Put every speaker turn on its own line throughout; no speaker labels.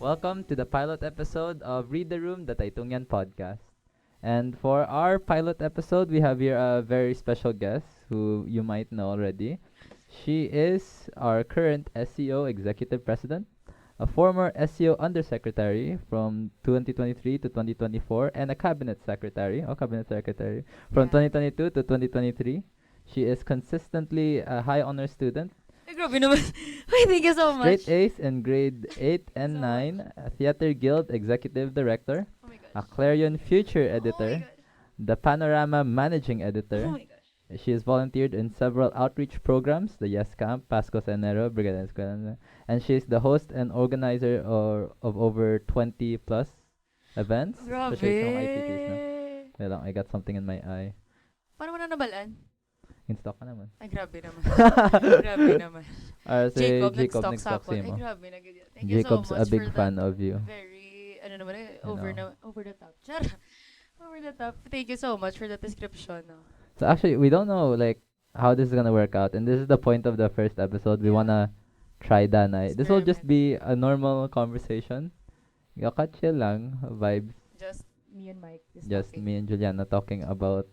Welcome to the pilot episode of Read the Room, the 𝘳𝘬𝘮𝘦 podcast. And for our pilot episode, we have here a very special guest who you might know already. She is our current SEO Executive President, a former SEO Undersecretary from 2023 to 2024, and a Cabinet Secretary from
Yeah.
2022 to 2023. She is consistently a high honor student,
Ay, grabe naman. Ay, thank you so
straight
much.
A's in grade 8
So
and
much.
9, a Theater Guild Executive Director,
Oh my
a
gosh.
Clarion Future
Oh my
Editor,
gosh.
the Panorama Managing
Oh
Editor.
my gosh.
She has volunteered in several outreach programs, the Yes Camp, Pasco Enero, Brigada Escuela, and she is the host and organizer of over 20 plus events, especially sa mga IPTs na.
Grabe.
Wait lang, I got something in my eye.
Paano mo na nabalaan?
In stock ka naman.
Ay, grabe naman. Grabe naman.
Si
Jacob,
Jacob
nag-stalk
nag-stock
sa
mo.
Ay, grabe. Thank you so
Jacob's
much
a big
for
fan
that
of you.
very, ano naman
You know.
over the top. Char. Over the top. Thank you so much for that description. No?
So actually, we don't know like how this is gonna work out, and this is the point of the first episode. We
Yeah.
wanna try Danay. This will just be
Experiment.
a normal conversation. Chill lang, vibes.
Just me and Mike.
Just me and Juliana talking about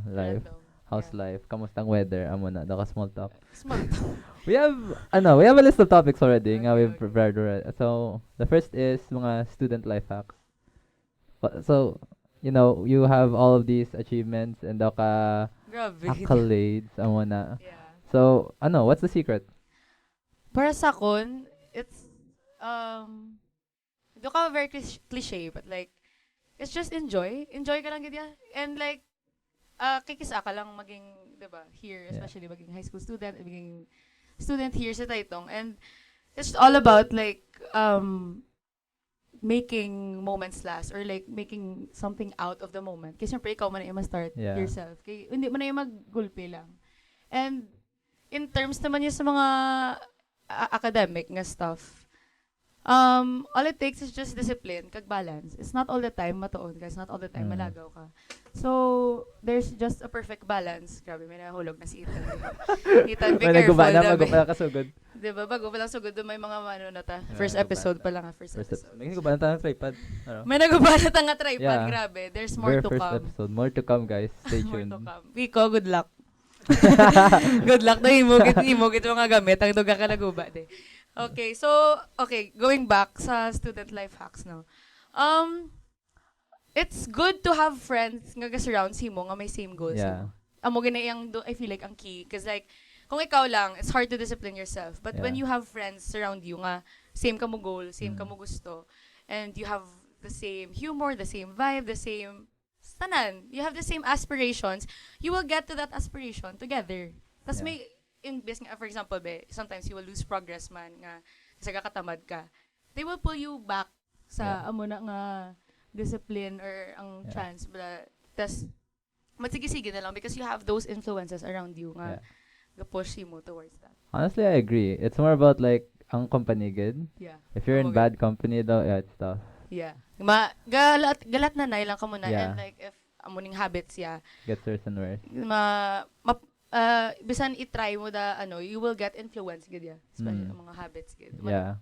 life,
Random.
how's
Yeah.
life, kamustang weather, amo na, daka small talk.
Smart.
We have we have a list of topics already. Nga
Okay,
we've
okay.
prepared already. So the first is mga student life hacks. So you have all of these achievements and daka
Grabe.
accolades, amo na.
Yeah.
So what's the secret?
Para sa kon, it's do ka very cliche, but like it's just enjoy ka lang gid ya. And like kikisa ka lang maging 'di ba here,
Yeah.
especially maging high school student, maging student here sa Taytong, and it's all about like making moments last, or like making something out of the moment. Kasi syempre ikaw man yung start
Yeah.
yourself. Kaya hindi man yung maggulpi lang. And in terms naman yung sa mga academic nga stuff, all it takes is just discipline, kag balance. It's not all the time matuon ka, it's not all the time
Mm.
malagaw ka. So, there's just a perfect balance. Grabe, may nahulog na si Ethan. Ethan, be
May
careful.
naguba na,
dabi.
magupala ka sugod.
Diba, bago pa lang sugod, may mga ano na ta.
Yeah,
First
naguba
episode
na.
pa lang ha, first episode.
May naguba na tayo ng tripod. Ano?
May nagubanat ang tripod,
Yeah.
grabe. There's more
Very
to
first
come.
episode. More to come, guys. Stay
More
tuned.
to come. Wiko, good luck. Good luck na imugit mga gamit. Ang duga ka naguba, de. Okay, so, going back sa student life hacks, no. It's good to have friends nga surround si mo nga may same goals.
Yeah.
Amo gina I feel like ang key. Cause like, kung ikaw lang, it's hard to discipline yourself. But when
Yeah.
you have friends surround you nga, same ka mo goal, same ka
Mm.
mo gusto, and you have the same humor, the same vibe, the same tanan, you have the same aspirations, you will get to that aspiration together. Tas
Yeah.
may, for example, sometimes you will lose progress man nga, kasi kakatamad ka. They will pull you back sa
Yeah.
amo na nga discipline or ang
Yeah.
chance. Tas, matsigi-sige na lang because you have those influences around you nga push mo towards that.
Honestly, I agree. It's more about like ang company good.
Yeah.
If you're in
Amo
bad company though, yeah, it's tough.
Yeah. Galat na lang ka muna.
Yeah.
And like, if amuning habits, yeah.
Get worse and worse.
Bisan i-try mo you will get influence, gid ya. Especially
Mm.
ang mga habits, gid.
Yeah.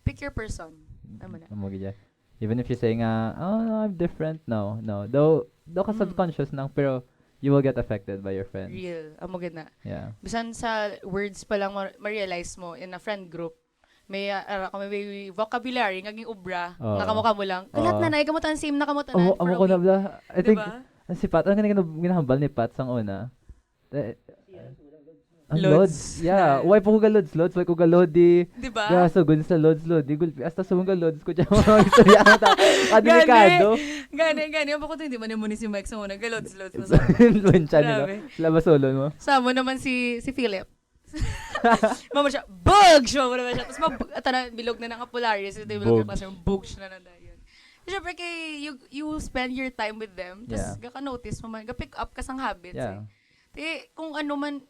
Pick your person. Amo na.
Amo gid ya. Even if you say nga, oh no, I'm different. No. Though ka
Mm.
subconscious nang, pero you will get affected by your friends.
Real. Amo gid na.
Yeah.
Bisan sa words pa lang ma-realize mo in a friend group, may vocabulary ngaging ubra,
Oo.
nakamukha mo lang. Kalat
Oo.
na nay kamutan same na kamutan.
Amo ko na bla. I think
Diba?
si Pat, ang ginahambal ni Pat sang una. Ang
Lods.
lods. Yeah. Why po ko ga lods? Lods. Why ko ga lodi?
Diba?
Yeah, so good sa lods. Di gulpi. Hasta sumong ga lods ko dyan. Mga istorya ang ta. Delikado.
Gani. Ang bako to, hindi man mo ni si Mike sa una. Galods-lods mo sa
Lunsya
Grabe.
nila. Labas solo mo.
Samo naman si Philip. Mama siya, bugs! Mama naman siya. Tapos bilog na ng Apolaris. Ito yung bilog na
Bugs.
kasi bugs na dayon. Siyempre kay you spend your time with them. Tapos
Yeah.
gaka-notice mo man. Ga-pick up ka sang habits
Yeah.
kung ano man,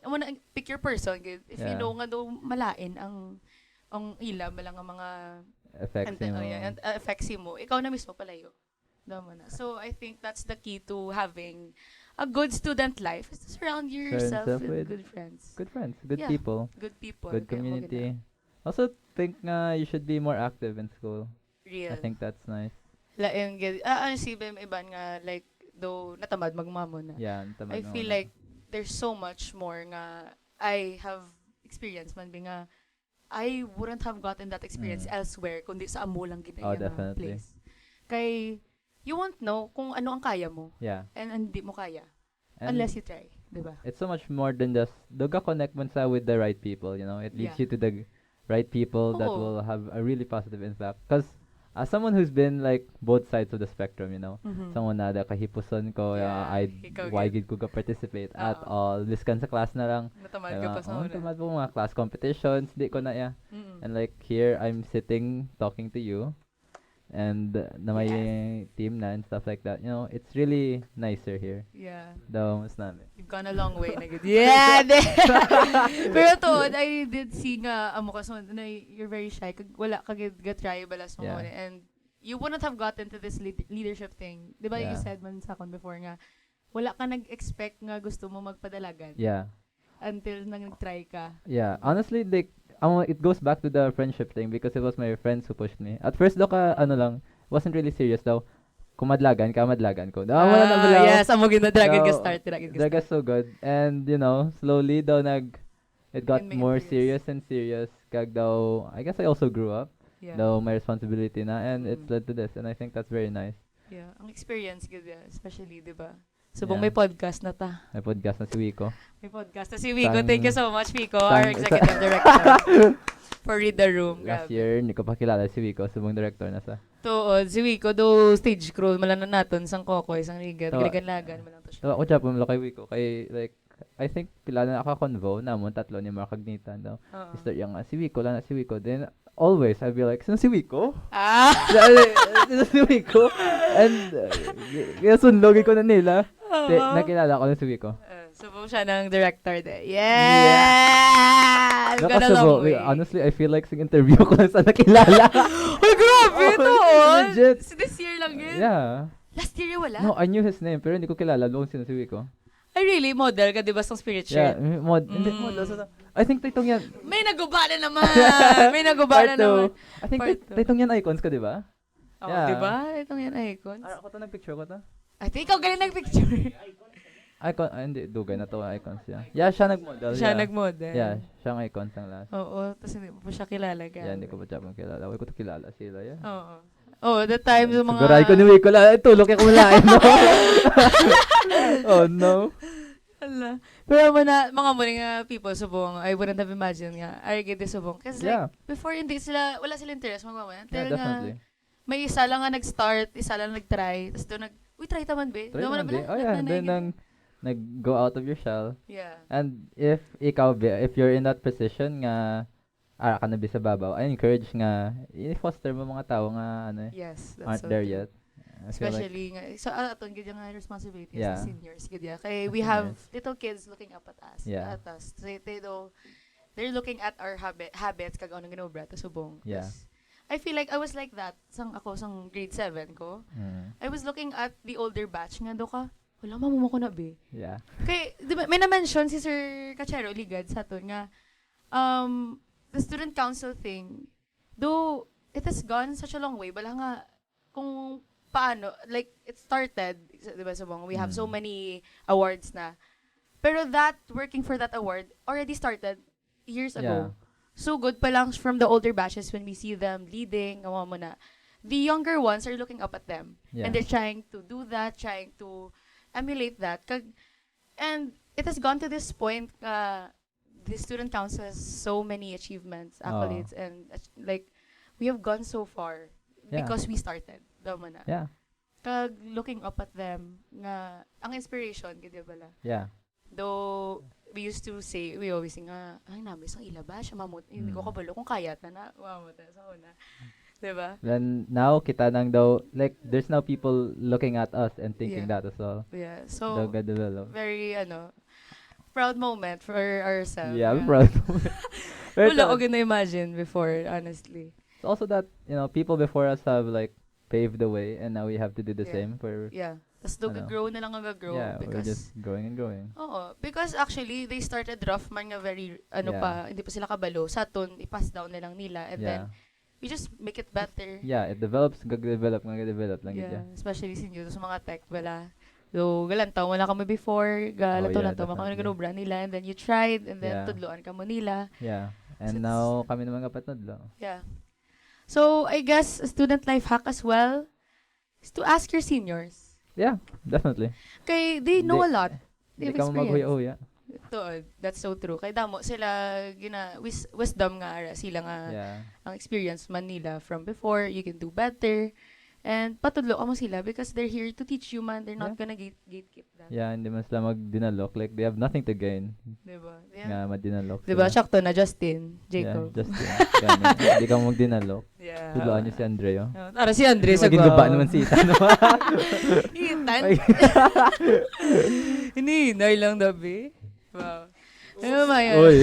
pick your person. If you
Yeah.
know nga daw malain ang ila, malang ang mga
Effects mo.
effects mo, ikaw na mismo palayo. Naman na. So, I think that's the key to having a good student life is to surround yourself
yourself
with
with
good friends.
Good friends. Good
Yeah.
people.
Good people.
Good
Kaya mo
community. Also think nga you should be more active in school.
gina- Real.
I think that's nice.
Laing si Bem Iban nga like though natamad magmamo na.
Yeah,
I feel like there's so much more nga I have experienced man bi nga I wouldn't have gotten that experience elsewhere kundi sa amo lang gid
Oh,
nga
definitely.
place. Kay you won't know kung ano ang kaya mo
Yeah.
and hindi mo kaya
And
unless you try, 'di ba?
it's so much more than just doga connect man sa with the right people, you know. It leads
Yeah.
you to the right people that
Oo.
will have a really positive impact. Because as someone who's been like both sides of the spectrum, you know, someone na da kahipuson ko,
Yeah,
I
ikaw
why
gid.
gid ko ka participate at
Oo.
all. Biskan sa class na lang.
Natamad ka pa sa una.
Tamad po mga class competitions, di ko na ya. And like here, I'm sitting talking to you, and na may team na and stuff like that. You know, it's really nicer here.
Yeah.
Daw mas namin.
You've gone a long way na gid. Yeah. Pero to, I did see nga amo ka so na you're very shy kag wala ka gid ga try balas mo
Yeah.
and you wouldn't have gotten to this leadership thing. 'Di ba you
Yeah.
said man sa kon before nga wala ka nag-expect nga gusto mo magpadalagan
Yeah.
until nag-try ka.
Yeah. Honestly, like, it goes back to the friendship thing because it was my friends who pushed me. At first, daw ka, ano lang, wasn't really serious daw. Kumadlagan ko. Wala na bala.
Yes, amo gid na dragon
Daw,
ka start.
Daga so good. And, you know, slowly daw it got
May
more
interest.
serious and serious. Kag daw, I guess I also grew up.
Yeah.
Daw my responsibility na. And it led to this. And I think that's very nice.
Yeah, ang experience gid especially 'di ba? Subong
Yeah.
may podcast na ta.
May podcast na si Wiko.
May podcast na si Vico.
Sang-
Thank you so much, Vico,
sang-
our executive director. For Read the Room.
Last
Grabe.
year, hindi ko pa kilala si Wiko. Subong director na sa.
Tuod, si Vico do stage crew malan na naton sang Kokoy, sang Rigat,
Tawa-
Giligan-lagan man lang to siya.
So, ako siya pumilo kay Wiko. Kay, like, I think, pila na naka-convo namon, tatlo ni mga kagnitan daw.
Oo.
Start yung, si Wiko lang na si Wiko. Then, always, I'll be like, sino si Wiko?
Ah!
Sino si Wiko? And, kaya sunlogin ko na nila. Nakilala ko na si Wiko.
Subong siya ng director de. Yeah! We've got a long way.
Honestly, I feel like sing interview ko lang sa nakilala.
Uy, grabe
Oh,
to!
legit.
Si this year lang yun?
Yeah.
Last year wala?
No, I knew his name, pero hindi ko kilala kung sino si Wiko.
Ay, really? Model ka, di ba, sa spirit
Yeah,
shirt?
hindi, model. I think titong yan.
May naguba na naman! May naguba na
Part two.
naman.
I think
Part two.
titong yan icons ka, di ba?
Oh,
Yeah.
di ba? Itong yan icons.
Ako to nagpicture ko to.
I think ikaw galing nag-picture.
Icon, hindi, dugay na to icons siya. Yeah, siya nag-model.
Siya
yeah.
nag-model.
Yeah, siya ang icons ang last.
Oo, tapos hindi mo pa siya kilala ka.
Yeah, hindi ko pa siya pang kilala. Huwag ko to kilala sila, yeah.
Oo. Oh, that time yung mga...
Siguray ko ni Wiko lang, tulog ako malain, no? Oh, no.
Ala. Pero mga muling people subong, I wouldn't have imagined nga, I get this subong. Kasi
Yeah.
like, before wala sila interest, magmamaya.
Yeah,
Until
definitely.
may isa lang nga nag-start, isa lang nag-try, tapos doon uy, try taman be.
Try
Doon
naman,
na
di.
pala,
Oh, yeah.
na-
Then,
na-
nag-go out of your shell.
Yeah.
And if ikaw, if you're in that position nga, ka na sa babaw, I encourage nga, i-foster mo mga tao nga,
Yes, that's
aren't
so
there
true.
yet. I feel like,
Especially nga, so aton gid nga responsibility
Yeah.
as seniors gid ya. Kay we have
Yes.
little kids looking up at us.
Yeah.
At us. They're looking at our habits kag ano ginobra ta subong.
Yeah.
Tas, I feel like I was like that sang grade 7 ko. I was looking at the older batch nga do ka. Wala mamumo ko na be.
yeah.
Kay di ba, may na-mention si Sir Cachero Ligad sa aton nga the student council thing, though it has gone such a long way, bala nga kung paano, like it started, di ba subong, we have so many awards na. Pero that working for that award already started years ago.
Yeah.
So good pa lang from the older batches when we see them leading, awa mo na. The younger ones are looking up at them.
Yeah.
And they're trying to do that, trying to emulate that. And it has gone to this point, the student council has so many achievements, accolades, and like, we have gone so far
Yeah.
because we started. Daw mo na.
Yeah.
Kag looking up at them, nga, ang inspiration, gid bala.
Yeah.
Though, we always say nga, ay namin, isang ilaba, siya mamut, hindi ko kabalo kung kayat na mamut sa una. Diba?
Then now kita nang daw, like there's now people looking at us and thinking that as well.
Yeah,
Daw
so,
ga develop.
very, proud moment for ourselves.
Yeah, I'm proud. Pero
Wala ko gina-imagine before, honestly.
it's also that, people before us have like paved the way and now we have to do the
Yeah.
same for
Yeah. Tapos
Ano?
grow na lang ang grow
yeah, we're
because
just growing and growing.
oo, because actually they started rough man nga very
Yeah.
hindi pa sila kabalo sa ton i-pass down na lang nila and then
Yeah.
we just make it better.
Yeah, it develops, gag-develop lang
Yeah,
gid.
especially sinyo sa mga tech wala. So, galantaw mo na kami before, galantaw
yeah,
lang mo kami
definitely.
ginobra nila, and then you tried, and then
Yeah.
tudloan ka mo nila.
Yeah.
So
And
it's-
now kami naman kapatid lang.
Yeah. So, I guess a student life hack as well is to ask your seniors.
Yeah, definitely.
Kay they know a lot.
Di
They've
ka mo
experienced.
maghuya-huya.
That's so true. Kay damo sila wisdom nga ara sila nga
Yeah.
ang experience man nila from before, you can do better. And patudlo ka mo sila because they're here to teach you man. They're not gonna gatekeep that.
Yeah, hindi man sila magdinalok. Like, they have nothing to gain.
Diba?
Nga
Yeah.
madinalok
Diba?
sila.
Sakto na Justin, Jacob.
Yeah, just ganun. Hindi ka mo magdinalok.
Yeah.
Tulaan niyo si Andrea.
Tara si Andre sa
Maging guba naman si Ethan.
Ethan. Hininay lang dabi. Wow. Ano ba yan?
Uy.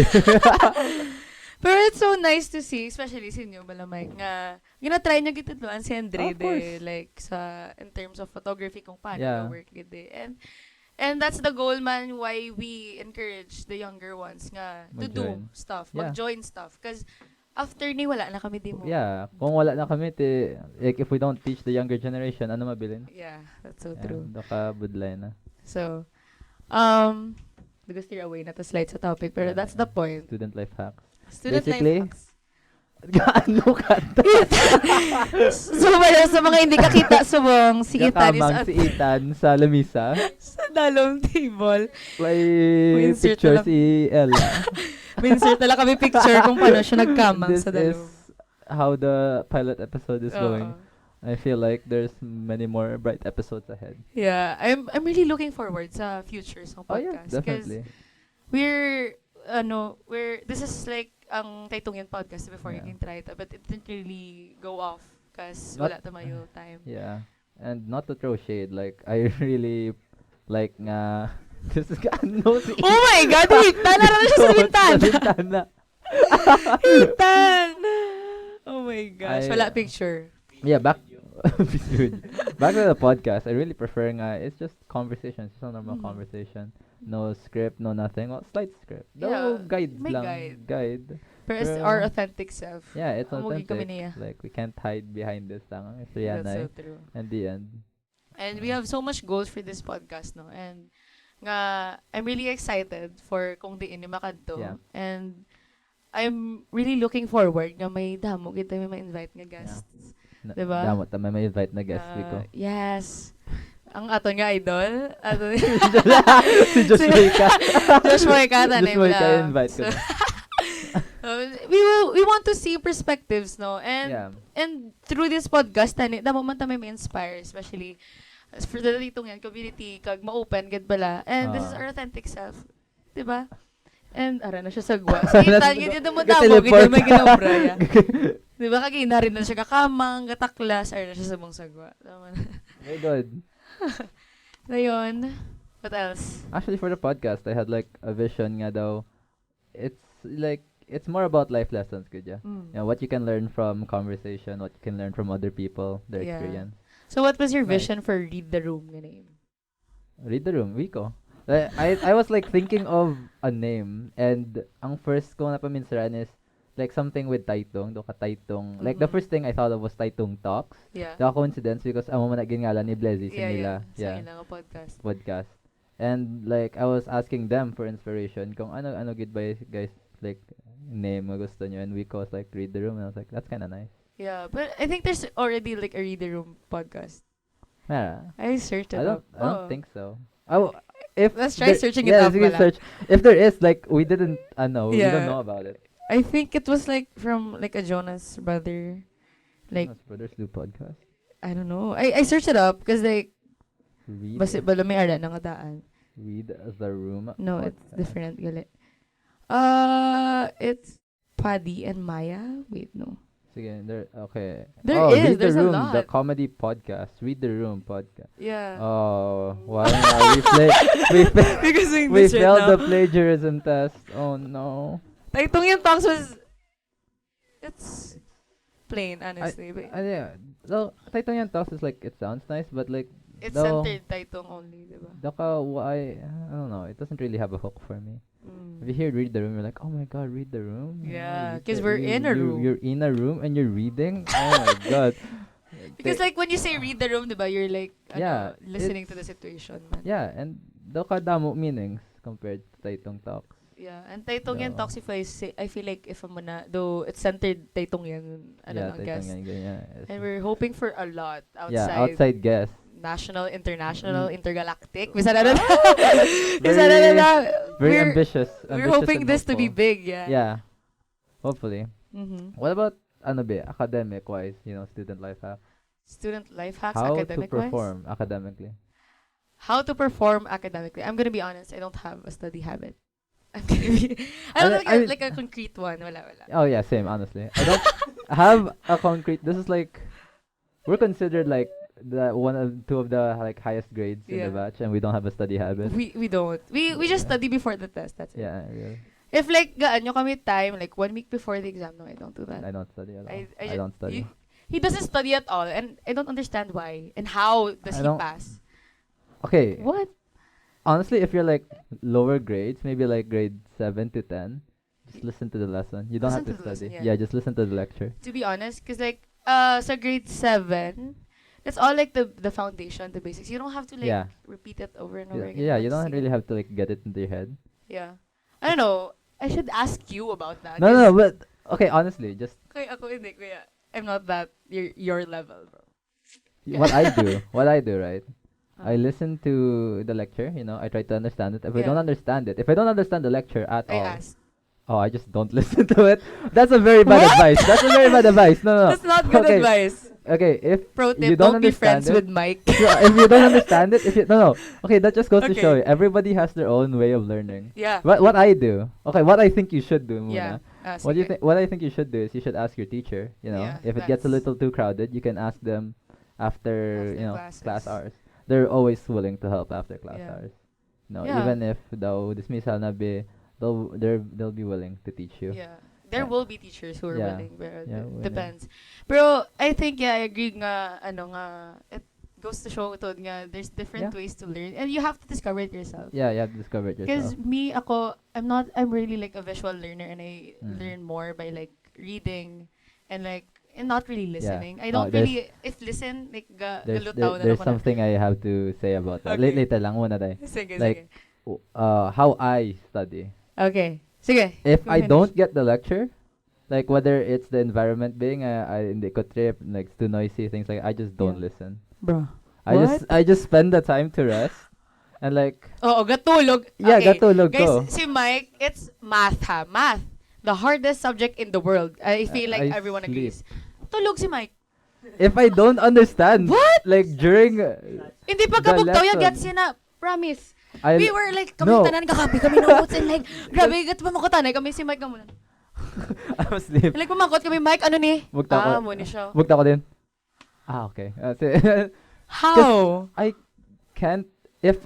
Pero it's so nice to see, especially sa inyo, Balamay, nga gina-try nyo gitudloan si Andre
Of course.
like sa in terms of photography kung paano
Yeah.
work gid. And that's the goal man why we encourage the younger ones nga to do
Mag-join.
stuff,
Yeah.
mag-join stuff. Because after ni wala na kami demo.
Yeah, kung wala na kami, like, if we don't teach the younger generation, ano mabilin?
Yeah, that's so true.
Doka budlay na.
So, steer away na to slide sa topic, pero that's the point.
Student life hacks.
Student
Basically,
life hacks.
Gaano ka to?
So, wala sa mga hindi kakita subong, si Ethan is
Kakamang
at
si Ethan sa lamisa.
sa dalong table.
May
insert
picture
na lang.
si Ella.
Minsert na lang kami picture kung paano siya nagkamang
This
sa
is
dalong.
how the pilot episode is going.
Oo.
I feel like there's many more bright episodes ahead.
Yeah, I'm really looking forward sa futures ng
Oh yeah,
podcast. Because
definitely.
this is like ang Taytong Yan podcast before you
Yeah.
can try it, but it didn't really go off because
Not-
wala tamayo time.
Yeah. And not to throw shade, like, I really like nga this is ano si
Oh my God! Hitan! Naroon siya sa bintana!
bintana.
Hitan! Oh my gosh.
I-
Wala picture.
Yeah, back back to the podcast. I really prefer nga it's just conversation, just a normal
Mm.
conversation. No script, no nothing. Well, slight script.
Yeah,
No guides
may
lang.
guide. Pero it's
Pero-
our authentic self.
Yeah, it's
Ang mugi kami
authentic.
niya.
Like, we can't hide behind this lang. It's
That's
Julianna
so true.
and the end.
And we have so much goals for this podcast, no? And nga, I'm really excited for kung diin ni makadto.
Yeah.
And I'm really looking forward nga may damo kita may ma-invite nga guests. Diba?
Damot, may invite na guest ko.
Yes. Ang aton nga idol. Aton,
Si Josh Moika.
Josh Moika, tanay
Josh Moika
lang.
invite ko.
We want to see perspectives, no? And
Yeah.
and through this podcast, tani, damo man ta may inspire, especially for the ditong yan community kag ma-open gid bala. And this is our authentic self. 'Di ba? And ara na siya sagwa. So itan gid mo damo gid may ginobra ya. 'Di ba kag ina rin na siya kakamang, gataklas, ara na siya sa mong sagwa. Tama na.
Very good.
Dayon. What else?
Actually, for the podcast, I had like a vision nga daw. It's like, it's more about life lessons, good yeah.
Mm.
Yeah, what you can learn from conversation, what you can learn from other people, their
Yeah.
experience.
So what was your
Nice.
vision for Read the Room nga name?
Read the room, Wiko. I was like thinking of a name, and ang first ko na paminsaran is like something with Taytong, do ka Taytong. Like the
Mhm.
first thing I thought of was Taytong Talks.
Yeah.
The coincidence because amo man na gingalan ni Blessy sa nila.
Sa ilang podcast.
Podcast. And like I was asking them for inspiration kung ano gid ba guys like name mo gusto nyo, and Wiko was like Read the Room, and I was like that's kind of nice.
Yeah, but I think there's already like a Read the Room podcast.
Yeah.
I searched it
I don't
up.
think so. Oh, if
Let's try searching it up
sige,
pala.
search. If there is, like, we didn't we
Yeah.
don't know about it.
I think it was like from like a Jonas brother. Like,
Jonas Brothers do podcast.
I don't know. I searched it up because like basi
Read,
bala may ara nang daan.
read the room.
No, it's
podcast.
different gali. It's Paddy and Maya. Wait, no.
Sige, okay.
There
oh,
is,
Read
there's
the
a
Room,
lot.
the comedy podcast. Read the Room podcast.
Yeah.
Oh, why not?
Because
We failed the plagiarism test. Oh no.
Taytong yung talks was it's plain honestly. But
Yeah. So, Taytong Yan Talks is like, it sounds nice, but like,
it's
no.
centered Taytong only, diba?
Daka, why? I don't know. It doesn't really have a hook for me.
Mm.
If you hear read the room, you're like, oh my god, read the room.
Yeah,
You
'cause
ca-
we're in a room.
You're in a room and you're reading. Oh my god.
Because
They-
like when you say read the room, diba, you're like
Yeah,
listening to the
it's-
situation, man.
yeah, and daw kadamo meanings compared to Taitong talks.
Yeah, and Taytong yan
No.
toxifies, I feel like if I'm gonna, though it's centered Taytong yan,
Yeah,
lang,
Taitong
guess.
yan, ganyan.
And we're hoping for a lot
Yeah,
outside.
outside guess.
National, international,
Mm.
intergalactic. Bisa na na.
Very-
Bisa na na.
Very
We're,
ambitious.
we're
ambitious
hoping
and
this to be
hopeful.
big, yeah.
Yeah, hopefully.
Mm-hmm.
What about academic wise? Student life hack.
Student life hacks,
How to
academic
perform academically?
How to perform academically. I'm gonna be honest, I don't have a study habit. I'm gonna be, I don't
I-
have like a concrete one. Wala.
Oh yeah, same. Honestly, I don't have a concrete. This is like we're considered like the two of the like highest grades in
Yeah.
the batch, and we don't have a study habit.
We don't. We just study before the test. That's it.
Yeah, really.
If like gaano kami time, like 1 week before the exam, no, I don't do that.
I don't study at all. I
ju-
don't study.
He doesn't study at all, and I don't understand why and how does
I
he
don't-
pass.
Okay,
What?
honestly, if you're like lower grades, maybe like grade 7 to 10, just listen to the lesson. You don't
Listen
have to
to the lesson,
study.
yeah.
Yeah, just listen to the lecture.
To be honest, because like sa grade 7, that's all like the foundation, the basics. You don't have to like
Yeah.
repeat it over and over
Yeah,
again.
yeah, you
That's
don't
it.
really have to like get it into your head.
Yeah. I don't know. I should ask you about that.
No, but okay, honestly, just
Kaya ako hindi, kuya. I'm not that your level, bro.
what I do, right? I
Uh,
listen to the lecture, I try to understand it. If I
Yeah.
don't understand it, if I don't understand the lecture at
I
all,
asked.
I just don't listen to it. That's a very bad
What?
advice. That's a very bad advice. No, no.
That's not good
Okay.
advice.
Okay, if
Pro
you
tip,
don't
don't be
understand
friends
it,
with Mike.
if you don't understand it, no. Okay, that just goes to
Okay.
show you. Everybody has their own way of learning.
Yeah.
What I do, okay, what I think you should do,
Yeah.
Muna. What do you
Sige.
think? What I think you should do is you should ask your teacher.
Yeah,
If it gets a
that's-
little too crowded, you can ask them after
After
class
classes.
hours. They're always willing to help after class
Yeah.
hours.
Yeah.
Even if daw dismissal na be, they'll be willing to teach you.
Yeah. There
Yeah.
will be teachers who are
Yeah.
willing, but
Yeah,
it
willing.
depends. Pero I think I agree nga it goes to show to nga there's different
Yeah.
ways to learn and you have to discover it yourself.
Yeah, you have to discover it
Because
yourself.
I'm really like a visual learner and I learn more by like reading and not really listening. I don't
there's-
really, if listen, like
There's
galutaw na
there's
ako na.
something I have to say about that.
Okay.
Later lang muna tayo.
Sige,
like,
sige.
How I study.
Okay. Sige.
If
go
I
finish.
don't get the lecture, like whether it's the environment being hindi ko trip, like it's too noisy, things like I just don't
Yeah.
listen.
Bro.
I just spend the time to rest and like
Oo, gatulog.
yeah,
Okay.
gatulog
Guys,
ko.
si Mike, it's math ha. Math. The hardest subject in the world. I feel like
I
everyone
sleep.
agrees. Tulog si Mike.
If I don't understand,
What?
like during
Hindi pa
The
kabugtaw yan,
lesson.
gets na. Promise.
I
We were like, kami
No.
tanan kakapi, kami notes and like, grabe, gat pa makutanay kami si Mike muna.
I was asleep.
Like, pumakot kami, Mike, ano ni?
Bugta ko.
Muna siya.
Bugta ko din. Okay.
How?
I can't if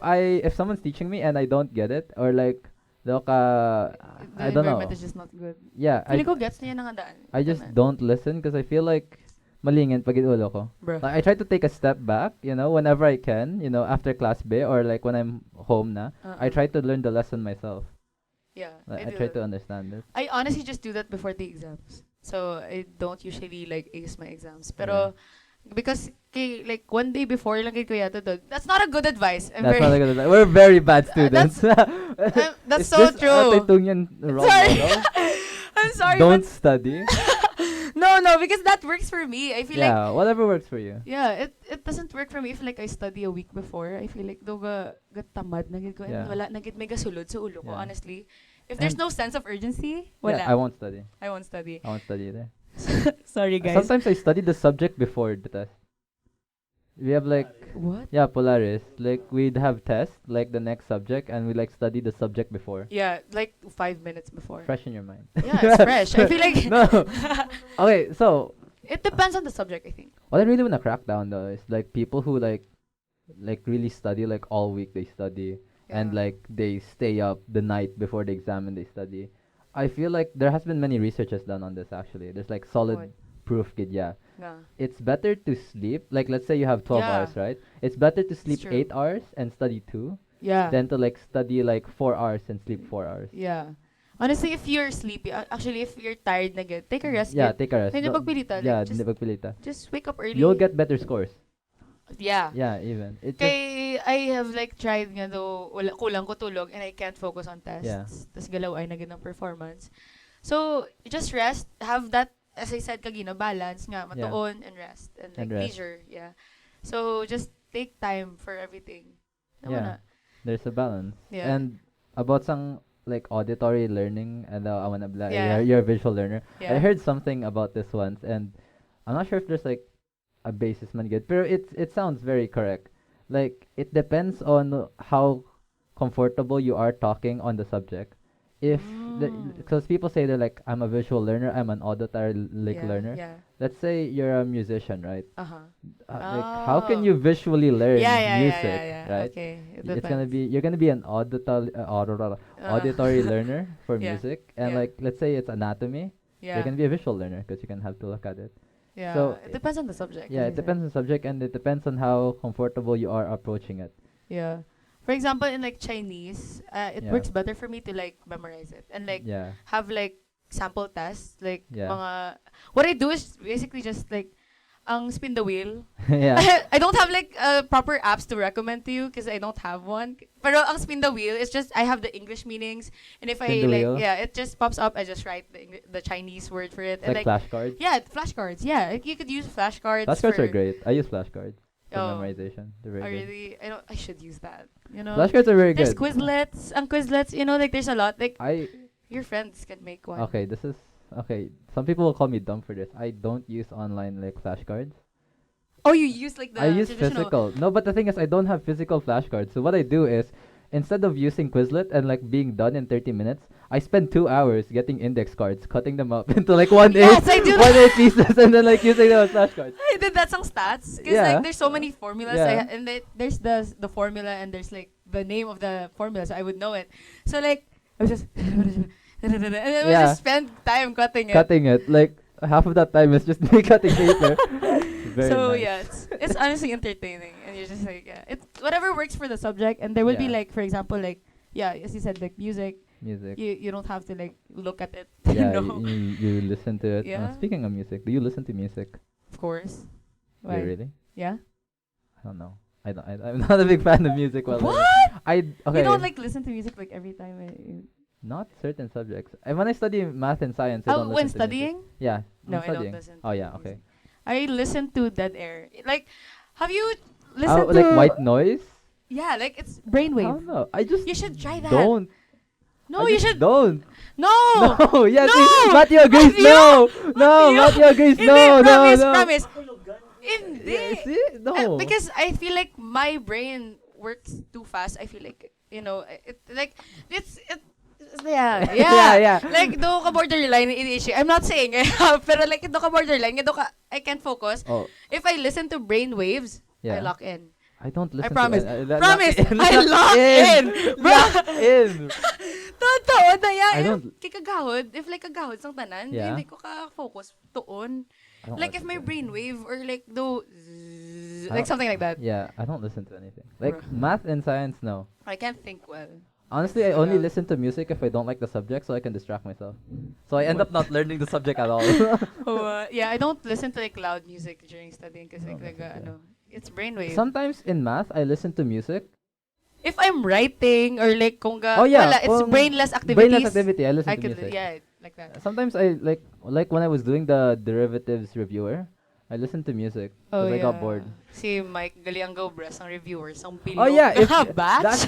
someone's teaching me and I don't get it or like
The
I don't know.
environment is just not good.
Yeah,
Feeling ko gets niya nangadaan.
I just don't listen because I feel like malingin pag inulo ko.
Bro.
Like I try to take a step back, whenever I can, after class B or like when I'm home na, I try to learn the lesson myself.
Yeah.
Like, I
do
try
that.
to understand it.
I honestly just do that before the exams. So I don't usually like ace my exams. Pero because like one day before lang gid ko yata doon. That's not a good advice.
That's not a good advice. We're very bad students.
That's
Is
so
this
true.
Ataytungan wrong?
Sorry.
no?
I'm sorry.
Don't study.
No, because that works for me. I feel like
Yeah, whatever works for you.
yeah, it doesn't work for me if like I study a week before. I feel like do ga tamad na gid ko and
Yeah.
wala na gid may gasulod sa ulo ko,
Yeah.
honestly. If there's
And-
no sense of urgency, wala.
Yeah, I won't study.
I won't study.
I won't study either.
Sorry, guys.
Sometimes I study the subject before the test. We have like
What?
yeah, Polaris. Like we'd have tests like the next subject and we like study the subject before.
Yeah, like 5 minutes before.
Fresh in your mind.
Yeah, it's fresh. I feel like
No. Okay, so
it depends on the subject, I think.
what I really wanna crack down though is like people who like really study like all week they study and
Yeah.
like they stay up the night before the exam and they study. I feel like there has been many researches done on this actually. There's like solid
What?
proof kid, yeah.
Yeah.
It's better to sleep. Like let's say you have 12
Yeah.
hours, right? It's better to sleep
true.
8 hours and study 2
Yeah.
than to like study like 4 hours and sleep 4 hours.
Yeah. Honestly, if you're sleepy, actually, if you're tired na good, take a rest.
Yeah,
Good.
take a rest.
Hindi pagpilita.
Yeah,
Like,
hindi pagpilita.
just wake up early.
You'll get better scores.
Yeah.
Yeah, even. It just,
Kay, I have like tried nga though, kulang ko tulog and I can't focus on tests.
Yeah.
Tas galaw ay na ng performance. So, just rest. Have that, as I said kagina, balance nga. Matuon and rest. And like
And rest.
leisure. Yeah. So, just take time for everything. Tama
Yeah.
na.
there's a balance.
Yeah.
And about some like auditory learning, and I wanna be like,
Yeah.
you're a visual learner.
Yeah.
I heard something about this once, and I'm not sure if there's like a basis man good, but it sounds very correct. Like it depends on how comfortable you are talking on the subject. If because people say they're like, I'm a visual learner, I'm an auditory
Yeah,
learner.
Yeah.
Let's say you're a musician, right?
Uh-huh.
Like how can
Oh.
you visually learn
Yeah.
music, right?
Okay. It
It's gonna
depends.
be you're gonna be an auditory learner for
Yeah.
music, and
Yeah.
like let's say it's anatomy,
Yeah.
you're gonna be a visual learner because you can have to look at it.
Yeah.
so
it depends on the subject.
Yeah,
as
it
I said.
depends on the subject, and it depends on how comfortable you are approaching it.
Yeah. For example, in like Chinese, it
Yeah.
works better for me to like memorize it and like
Yeah,
have like sample tests, like
Yeah.
mga. What I do is basically just like, ang spin the wheel.
yeah,
I don't have like proper apps to recommend to you because I don't have one. Pero ang spin the wheel is just I have the English meanings, and if
Spin
I
the
like
wheel?
it just pops up. I just write the Chinese word for it.
it's
And
like flashcards.
yeah, flashcards. Yeah, like you could use flashcards.
Flashcards
for,
are great. I use flashcards for
Oh.
memorization. They're
Oh,
very good.
really? I should use that. You know.
Flashcards are very
There's
good.
Quizlets. Ang Quizlets, you know, like there's a lot. Like
I
your friends can make one.
okay. This is okay. Some people will call me dumb for this. I don't use online like flashcards.
Oh, you use like the
I use
traditional.
physical. No, but the thing is, I don't have physical flashcards. So what I do is, instead of using Quizlet and like being done in 30 minutes, I spend 2 hours getting index cards, cutting them up into like
Yes, I do
one eight pieces, and then like using them as flashcards.
I did that some stats because
Yeah.
like there's so many formulas.
Yeah.
And there's the formula and there's like the name of the formula, so I would know it. So like I was just and then I would
Yeah.
just spend time cutting it.
Cutting it, like half of that time is just me cutting paper. Very
So
nice.
yeah, it's honestly entertaining, and you're just like it whatever works for the subject, and there will be
Yeah.
like, for example, like as you said, like music.
Music.
You don't have to like look at it.
Yeah,
you know?
you listen to it.
Yeah.
Speaking of music, do you listen to music?
Of course.
Do
Why?
you really?
Yeah.
I don't know. I'm not a big fan of music. Well,
What?
okay.
You don't like listen to music like every time.
Not certain subjects. And when I study math and science, I don't
When
listen to music.
studying?
Yeah.
No,
I'm
I don't
studying.
listen.
Oh
to
yeah.
music.
Okay.
I listen to dead air. Like, have you listened to
Like white noise?
Yeah, like it's
I
brainwave.
don't know. I just
You should try that.
don't.
No,
I
you
just
should.
Don't.
No.
No. Yeah.
No!
See, Matthew agrees.
Matthew!
No. No.
Matthew!
Matthew agrees.
Hindi,
No.
promise,
No.
promise.
Yeah,
Hindi.
see? No.
Because I feel like my brain works too fast. I feel like, it's yeah.
Yeah.
Like, do ka borderline in issue. I'm not saying I have, pero like, do ka borderline, I can't focus.
Oh.
If I listen to brain waves,
Yeah.
I lock in.
I don't listen.
promise.
To,
Promise.
lock in.
I lock in. Bro.
Lock in.
Totoo na yan.
I don't-
Kikagahod, if like kagahod sang tanan,
Yeah.
hindi ko ka-focus tuon.
I don't
Like if
listen
my
to
brain wave or like do
I
like
don't-
something like that.
Yeah, I don't listen to anything. Like
Bro.
math and science, no.
I can't think well.
Honestly, I only
Yeah.
listen to music if I don't like the subject, so I can distract myself. So I end up not learning the subject at all.
Yeah, I don't listen to like loud music during studying because
Oh,
like,
that's okay.
it's brainwave.
Sometimes in math, I listen to music.
If I'm writing or like kung
Oh, yeah,
wala, it's
kung
brainless activities.
Brainless activity, I listen
I
to
could
music.
yeah, like that.
Sometimes I like when I was doing the derivatives reviewer, I listened to music because I got bored.
Si Mike 𝘬𝘮𝘴, ang reviewers, ang bilog.
Oh yeah, if
batch.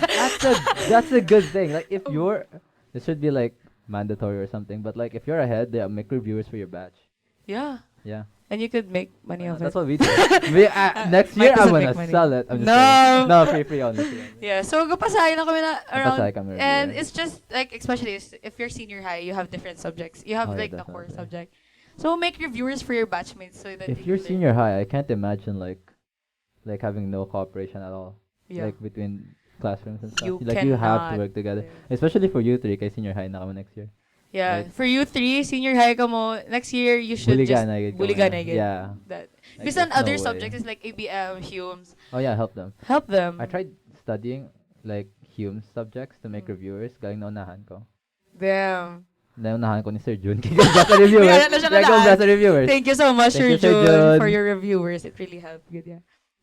that's a good thing. Like if you're, it should be like mandatory or something. But like if you're ahead, they make reviewers for your batch.
Yeah.
Yeah.
And you could make money off
That's
it.
what we do. Next
Mike
year, I'm
doesn't
gonna
make money.
sell it. I'm just
No.
kidding. No, free only. Free only.
Yeah, so kapasahin na kami na around.
Kapasahin kami
And
reviewer.
it's just like, especially if you're senior high, you have different subjects. You have
Oh, yeah,
like the core
definitely.
subject. So make reviewers for your batchmates so that
If
you
you're
can
senior high, I can't imagine like having no cooperation at all.
learn. Yeah.
Like between classrooms and stuff.
You
Like you have to
cannot.
work together.
Yeah.
Especially for you three, kay senior high na kami next year.
Yeah.
Like-
For you three, senior high ka mo, next year you should
Buligan
just
na gid kami.
buligan na gid.
Yeah.
That.
Like,
Bisan
there's no
other
way.
subjects is like ABM, Humes.
Oh yeah, help them.
Help them.
I tried studying like Hume's subjects to make reviewers. Galing na unahan ko.
Damn.
Naunahan ko ni Sir Jun. Congrats reviewers.
Kaya na siya nadaan.
Congrats reviewers.
Thank you so much,
Thank you,
Sir
Sir
Jun,
Jun.
for your reviewers. It really helped. Good, yeah.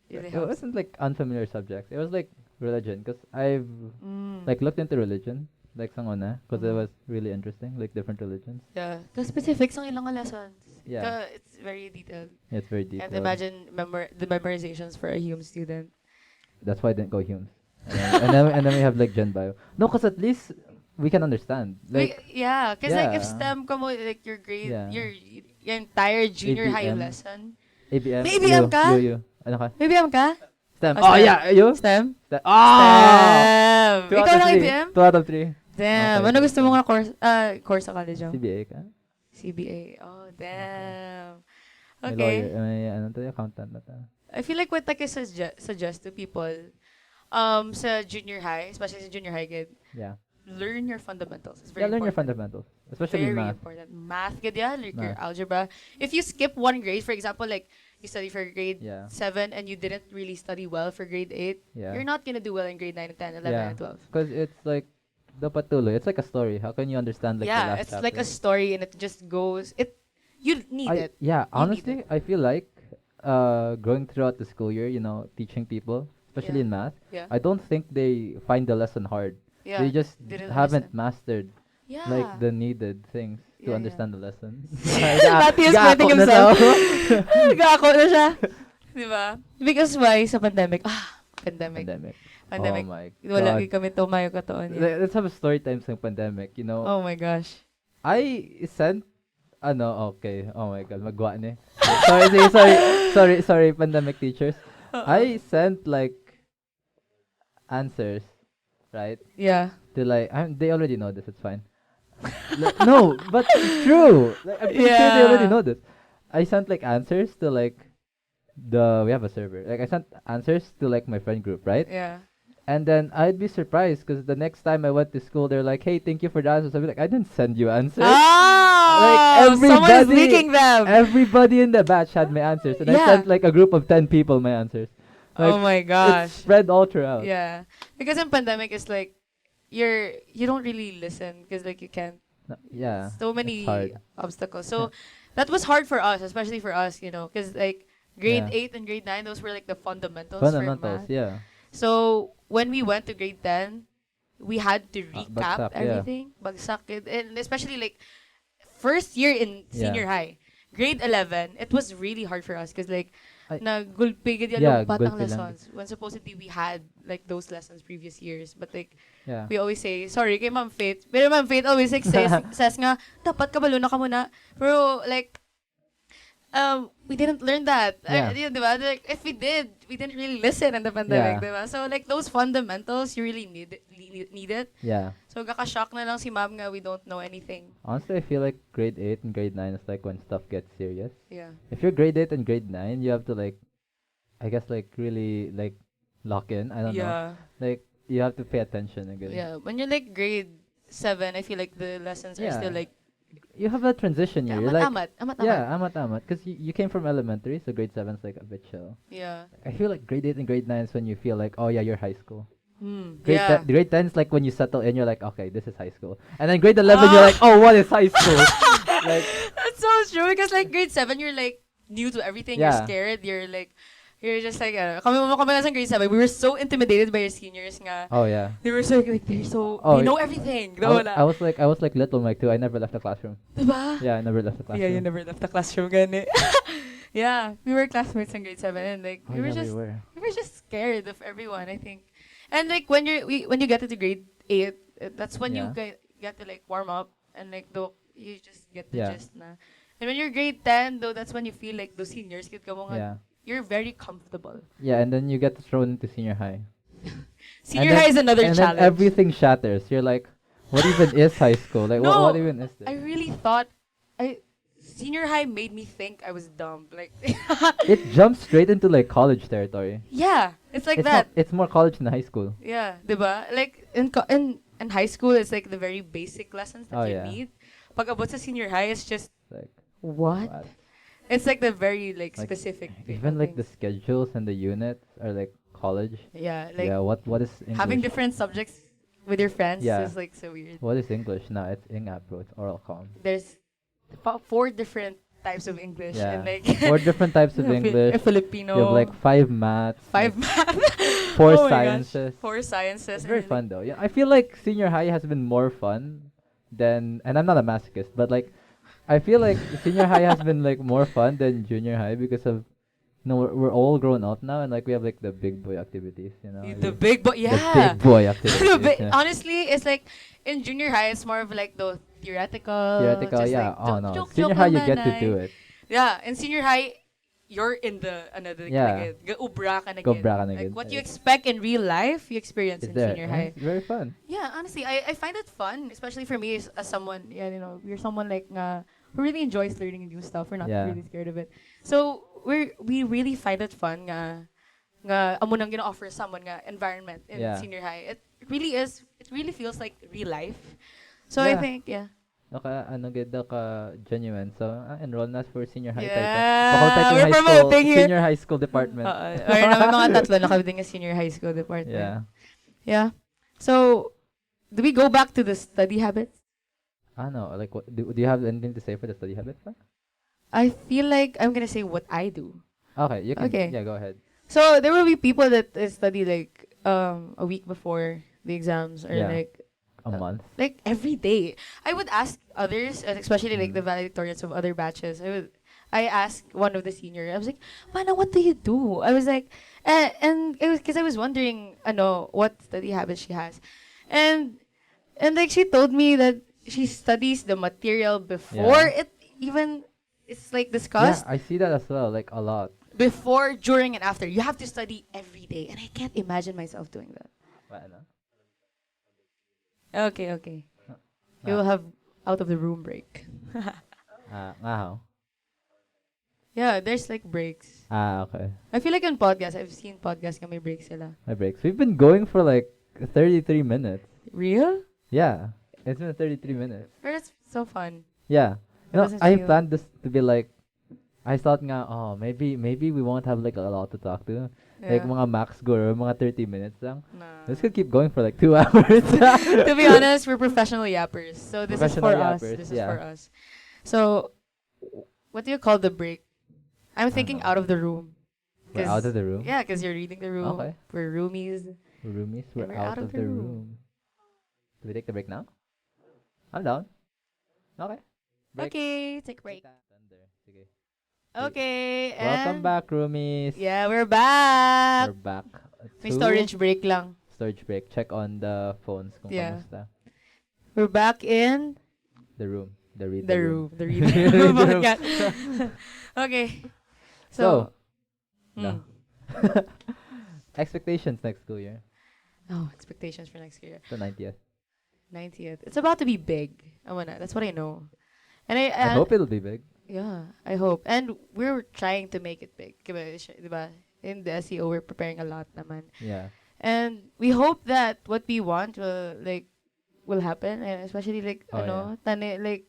It really
It
helps.
wasn't like unfamiliar subjects. It was like religion, because I've
Mm.
like looked into religion, like sangona, because it
Mm.
was really interesting, like different religions.
Yeah. The specifics ng ilang lessons.
Yeah.
It's very detailed.
It's very deep.
And imagine the memorizations for a human student.
That's why I didn't go Humes. And then we have like Gen Bio. No, because at least we can understand. Like
Yeah, because like if
yeah.
STEM ka mo, like your grade,
Yeah.
your entire junior high
ABM.
lesson.
ABM.
May ABM ka?
You. Ano ka?
May ABM ka?
STEM.
Oh,
Oh,
STEM.
yeah, you?
STEM?
Oh!
STEM! Ikaw lang ABM?
2 out of 3.
Damn.
Okay.
Ano gusto mo nga course sa college mo?
CBA ka?
CBA. Oh, damn.
May
Okay.
lawyer. May ano to, accountant na to.
I feel like what I can suggest to people sa junior high, especially sa junior high, kid,
Yeah.
learn your fundamentals. It's very
Yeah, learn your
important.
fundamentals. Especially
Very
math.
important. Math, good, yeah, like your
Math.
algebra. If you skip one grade, for example, like you study for grade
Yeah.
7 and you didn't really study well for grade 8,
Yeah.
you're not gonna do well in grade 9 and 10, 11
Yeah.
and 12.
Because it's like, dapat tuloy. It's like a story. How can you understand like the
Yeah,
last
it's
chapter?
like a story and it just goes. You need it.
Yeah,
You need
honestly, I feel like going throughout the school year, teaching people, especially
Yeah.
in math,
Yeah.
I don't think they find the lesson hard.
Yeah.
They just
Didn't
haven't
listen.
mastered
Yeah.
like the needed things to
Yeah,
understand the lesson.
Matthew is
Gako
pointing
na
himself.
daw.
Gako na siya. Diba? Because why? Sa pandemic. Pandemic.
Pandemic.
Pandemic.
Oh my
Wala
god.
kami tumayo katoon. Yeah.
Let's have a story time sa pandemic.
Oh my gosh.
I sent okay. Oh my god, magwa ni. Sorry, pandemic teachers. I sent like answers, right?
Yeah.
To like, they already know this. It's fine. No, but it's true. Like, I'm pretty sure they already
Yeah.
know this. I sent like answers to like we have a server. Like I sent answers to like my friend group, right?
Yeah.
And then I'd be surprised because the next time I went to school, they're like, "Hey, thank you for the answers." I'd be like, "I didn't send you answers."
Oh, someone is
everybody-
leaking them.
Everybody in the batch had my answers, and I
Yeah.
sent like a group of 10 people my answers. Like,
Oh my
it's
gosh.
spread all throughout.
Yeah. Because in pandemic, it's like you don't really listen because like you can't.
No, yeah.
So
it's
many
hard.
obstacles. So that was hard for us, especially for us, because like grade
Yeah.
8 and grade 9, those were like the fundamentals,
Fundamentals,
for math.
yeah.
So when we went to grade 10, we had to
bagsak,
recap
yeah.
everything. Bagsak it. And especially like first year in senior high. Grade 11, it was really hard for us because like nagulpigid yan
Yeah,
yung batang
gulpi lang.
lessons. When supposedly we had like those lessons previous years. But like
Yeah.
we always say, sorry kay Ma'am Faith. Pero Ma'am Faith always like says nga, dapat kabalo na ka muna. Pero like, we didn't learn that.
Yeah.
Yun, diba? Like, if we did, we didn't really listen in the pandemic,
Yeah.
diba? So like those fundamentals, you really need it.
Yeah.
So gaka-shock na lang si Ma'am nga we don't know anything.
Honestly, I feel like grade 8 and grade 9 is like when stuff gets serious.
Yeah.
If you're grade 8 and grade 9, you have to like, I guess like really like lock in. I don't know.
Yeah.
Like you have to pay attention again.
Yeah. When you're like grade 7, I feel like the lessons are
Yeah.
still like
You have a transition year. You're like,
amat.
yeah, amat. Because you came from elementary, so grade 7 is like a bit chill.
Yeah.
I feel like grade 8 and grade 9 is when you feel like, oh yeah, you're high school. Grade,
Yeah.
grade 10 is like when you settle in, you're like, okay, this is high school. And then grade 11, you're like, oh, what is high school? Like,
That's so true because like grade 7, you're like new to everything.
Yeah.
You're scared. You're just like, kami lang sa grade 7, we were so intimidated by your seniors nga.
oh yeah.
They were so like,
Oh,
they know everything.
I was like little Mike too. I never left the classroom.
Diba?
Yeah, I never left the classroom.
Yeah, you never left the classroom, gani. Yeah, we were classmates in grade 7 and like,
Oh,
we were
yeah,
just
we were.
scared of everyone, I think. And like when you get into grade 8, that's when you
Yeah.
get to like warm up and like you just get the
Yeah.
gist na. And when you're grade 10 though, that's when you feel like those seniors kid ka mo nga,
Yeah.
you're very comfortable.
Yeah, and then you get thrown into senior high.
Senior high is another
and
challenge.
then everything shatters. You're like, what even is high school? Like,
No,
what even is this?
I really thought senior high made me think I was dumb. Like
It jumps straight into like college territory.
yeah, it's like
it's
that.
It's more college than high school.
Yeah, diba? Like in high school, it's like the very basic lessons that
Oh,
you
yeah.
need. Pag abot sa senior high, it's just
Like
what?
what?
It's like the very like
Like,
specific.
Even like the
things.
schedules and the units are like college.
yeah, like
yeah, what is English?
having different subjects with your friends
Yeah.
is like so weird.
What is English? No, it's 𝘐𝘵𝘴. It's oral com.
There's 4 different types of English and
Yeah.
like
4 different types of English.
Filipino.
You have like 5 maths.
5
like
math.
4
Oh my gosh.
sciences.
4 sciences.
It's very
and
fun though. Yeah, I feel like senior high has been more fun than, and I'm not a masochist, but like I feel like senior high has been like more fun than junior high because of, we're all grown up now and like we have like the big boy activities,
The big boy,
the
yeah.
big boy activities. yeah.
Honestly, it's like in junior high, it's more of like the theoretical.
Theoretical,
just
yeah.
Like,
Oh no,
joke,
senior
joke
high you
lang,
get to
nanay.
do it.
Yeah, in senior high, you're in the another
Yeah.
Ubra ka na
Go
gid.
bra ka na
Like
gid.
what you expect in real life, you experience
It's
in
there.
senior
and
high.
It's very fun.
Yeah, honestly, I find it fun, especially for me as someone, we're someone like who really enjoys learning new stuff. We're not
Yeah.
really scared of it. So we really find it fun nga amo nang gina-offer someone nga environment in
Yeah.
senior high. It really is. It really feels like real life. So I
Yeah.
think
Ano gid ka genuine. So enroll na for senior high tayo.
Yeah,
Faculty
we're
high school,
promoting here.
senior high school department.
Ayun naman mga tatlo nakabiding nga senior high school department.
Yeah.
Yeah. So do we go back to the study habits?
No, like what do you have anything to say for the study habits? Pa?
I feel like I'm gonna say what I do.
Okay, you can.
Okay.
Yeah, go ahead.
So there will be people that study like a week before the exams or
Yeah.
like
A month.
like every day. I would ask others, and especially like the
Mm.
valedictorians of other batches. I asked one of the senior. I was like, "Mana, what do you do?" I was like, and it was because I was wondering, what study habits she has, and like she told me that she studies the material before
Yeah.
it even it's like
Yeah,
discussed.
I see that as well, like a lot.
Before, during, and after. You have to study every day, and I can't imagine myself doing that.
Ano?
Okay. You will have out of the room break.
Ngahaw.
Yeah, there's like breaks.
Okay.
I feel like in podcasts, I've seen podcasts may breaks sila.
My breaks. We've been going for like 33 minutes.
Real?
Yeah. It's been 33 minutes.
But it's so fun.
Yeah.
It doesn't
I
feel-
planned this to be like, I thought nga, maybe we won't have like a lot to talk to. Like
Yeah.
mga max guro, mga 30 minutes lang.
Nah.
This could keep going for like 2 hours.
To be honest, we're professional yappers. So this is
Professional
for us.
yappers,
This is
yeah.
for us. So, what do you call the break? I'm thinking
know.
out of the room.
We're
'Cause-
out of the room.
Yeah, because you're reading the room.
Okay.
We're roomies.
Roomies, we're
We're
out of the room. Do we take the break now? I'm down. Okay. Break.
Okay, take a break.
Thunder. Sige.
Okay,
Welcome
and
back, roomies.
Yeah, we're back.
We're back.
May
to
storage break lang.
storage break. Check on the phones kung
Yeah.
kamusta.
We're back in
The room. The read
the room. The reading
Read
room.
the room.
Okay.
So,
hmm.
expectations next school year.
Oh, expectations for next year.
The 90th.
90th. It's about to be big. That's what I know. And
I hope it'll be big.
Yeah, I hope. And we're trying to make it big. Diba? In the SEO, we're preparing a lot naman.
Yeah.
And we hope that what we want will happen, and especially like tani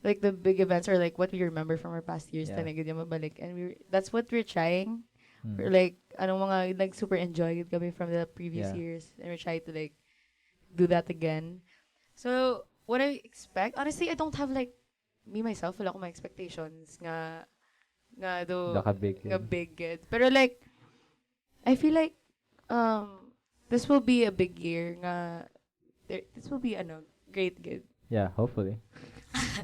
like the big events or like what we remember from our past years
Yeah.
tani gud yung mabalik. And that's what we're trying.
Mm.
We're like mga like super enjoyed kami from the previous
Yeah.
years, and we're trying to like do that again. So what I expect, honestly, I don't have like me myself wala akong mga expectations nga do
Naka big.
nga big good. Pero like I feel like this will be a big year nga this will be great good.
Yeah, hopefully.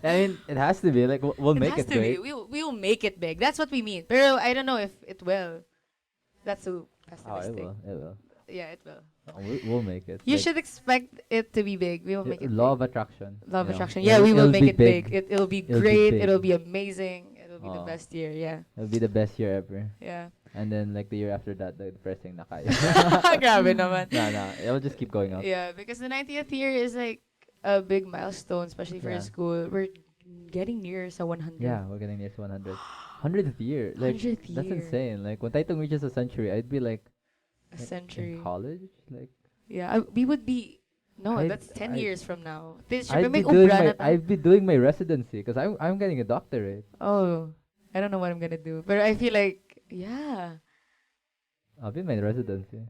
I mean, it has to be like we'll make it
has to
big.
be. We will make it big. That's what we mean. Pero I don't know if it will. That's so
It
pessimistic.
will. It will.
Yeah, it will.
We'll make it.
You
Like,
should expect it to be big. We will make it
law
big.
of attraction.
Law of
you know.
attraction. Yeah, we will
It'll
make
be
it big. It'll be
It'll be
great.
big.
It'll be amazing. It'll be the
Oh.
best year. Yeah.
It'll be the best year ever.
Yeah.
And then like the year after that, the depressing na kaya.
Grabe naman.
No, it'll just keep going up.
Yeah, because the 90th year is like a big milestone, especially for a
Yeah.
school. We're getting near sa 100.
Yeah, we're getting near to 100. 100th year. Like
100th
that's
year.
insane. Like when Taitong reaches a century, I'd be like
A
in
century.
college. Like
Yeah, we would be. No,
I'd-
that's 10
I'd-
years from now. This
I'd be doing my residency because I'm getting a doctorate.
Oh, I don't know what I'm gonna do, but I feel like
I'll be in my residency.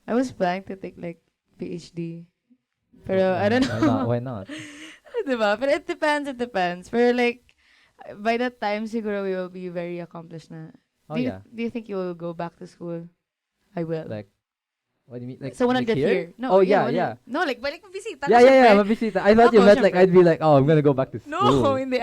I was planning to take like PhD. Pero, I don't
Why
know.
not? Why not?
Diba? Pero it depends. Pero like, by that time, siguro we will be very accomplished na.
Oh,
Do
yeah.
you think you will go back to school? I will.
Like, what do you mean? Like,
so,
like
100th
here?
year? No,
Oh, yeah, yeah.
No, like, balik mabisita
Yeah,
ko,
yeah, yeah,
syempre.
mabisita. I thought you
Ako,
meant like,
syempre.
I'd be like, oh, I'm gonna go back to school.
No, hindi.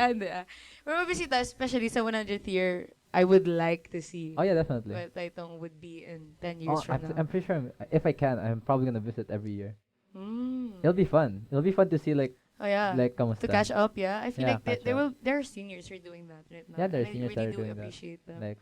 Pero mabisita, especially sa 100th year, I would like to see
Oh, yeah, definitely.
what Taytong would be in 10 years
Oh,
from now.
I'm pretty sure, if I can, I'm probably gonna visit every year.
Mm.
It'll be fun. It'll be fun to see, like,
Oh, yeah.
kamusta.
To catch up, yeah. I feel
Yeah,
like
catch
there are seniors who are doing that right now.
Yeah, there are
and
seniors
I
that
really
are
do
doing that.
appreciate them.
Like,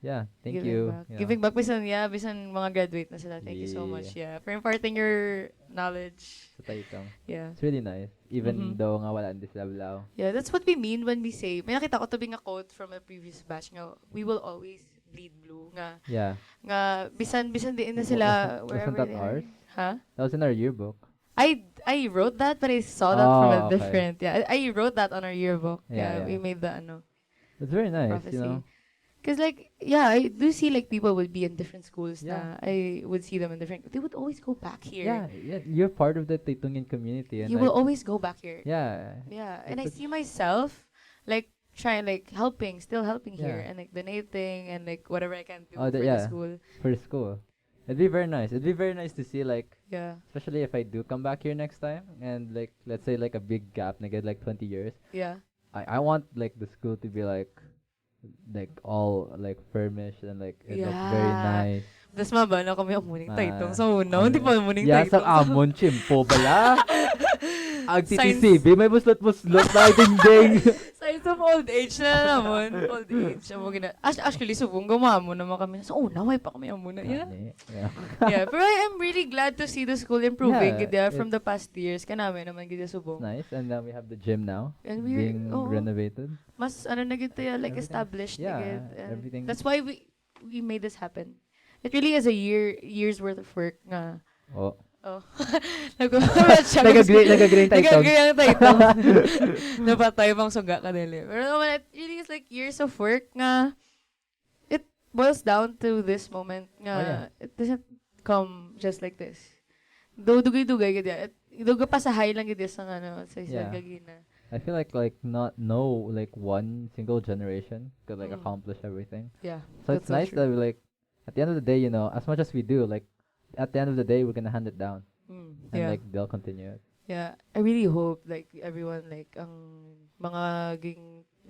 yeah, thank
Giving
you.
back.
you know.
Giving back, bisan mga graduate na sila. Thank you so much, yeah. For imparting your knowledge.
Sa Taytong.
Yeah.
It's really nice. Even
Mhm.
though nga wala din sila Bilao.
Yeah, that's what we mean when we say, may nakita ko tubing a quote from a previous batch nga, we will always bleed blue.
Yeah.
Nga, bisan din na sila
Wasn't
wherever
that
they
ours?
are. Huh?
That was in our yearbook.
I wrote that, but I saw that
Oh,
from a
okay.
different, yeah. I wrote that on our yearbook.
Yeah, yeah.
We made the,
It's very nice,
prophecy.
you know.
Because, like, yeah, I do see, like, people would be in different schools
Yeah.
na. I would see them in different... They would always go back here.
Yeah, you're part of the Taytungan community. And
You
like,
will always go back here.
Yeah.
Yeah. And I
It's-
see myself, like, trying, like, still helping here.
Yeah.
And, like, donating and, like, whatever I can do
Oh,
for the
yeah.
school.
For school. It'd be very nice. It'd be very nice to see, like,
Yeah.
especially if I do come back here next time and, like, let's say, like, a big gap, na get, like, 20 years.
Yeah.
I want, like, the school to be, like, all, like, furnished and, like, it looks very
Yeah.
nice.
Tapos mabala kami ang muning
Ah,
taytong sa una. Hindi pa muning
Yeah,
taytong.
sa amon, chimpo bala. Ang
Science.
TTCB, may buslot-buslot na dingding.
Signs of old age na naman. Old age. Actually, subong gumamo naman kami. So, naway pa kami ang muna. Yeah.
Yeah.
Yeah, pero I am really glad to see the school improving
Yeah,
from the past years. Kanami naman gid subong.
Nice. And then we have the gym now
And
being renovated.
Mas na gid tayo, like
Everything.
established na
Yeah,
gid. And
everything.
that's why we made this happen. It really is a year's worth of work nga.
Oh.
Oh.
Nag-agree tayo.
Nag-agree ang taytong. Napatay pang suga ka nila. Pero naman, it really is like years of work nga. It boils down to this moment nga.
Oh, yeah.
It doesn't come just like this. Dugay-dugay gid ya. Duga pa sa high lang gid sa sa isang
Yeah.
gagina.
I feel like one single generation could like accomplish everything.
Yeah.
So it's nice that we like at the end of the day, as much as we do, like at the end of the day, we're gonna hand it down and
Yeah.
like they'll continue it.
Yeah. I really hope like everyone like ang mga ging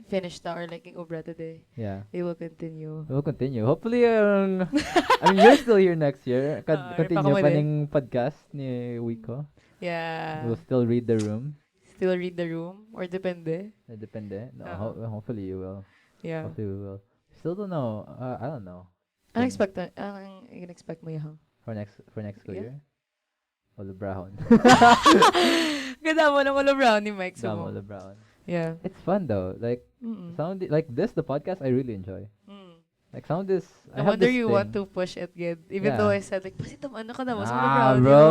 finished or like ging obra today,
Yeah.
they will continue.
We'll continue. Hopefully, I mean, you're still here next year. Continue
pa
pa
din.
ning podcast ni Wiko.
Yeah.
We'll still read the room.
Still read the room or depende.
Depende. No, hopefully you will.
Yeah.
Hopefully we will. Still don't know. I don't know.
Ang expect mo yan?
For next school
Yeah.
year. Olo Brown.
Ganda mo ng Olo Brown ni Mike.
Damo Olo Brown.
Yeah.
It's fun though. Like like this, the podcast I really enjoy. Like some of this.
I
have
wonder
this
you
thing.
want to push it good. Even
Yeah.
though I said like, pasitam ano ka na mo sa Olo Brown.
bro.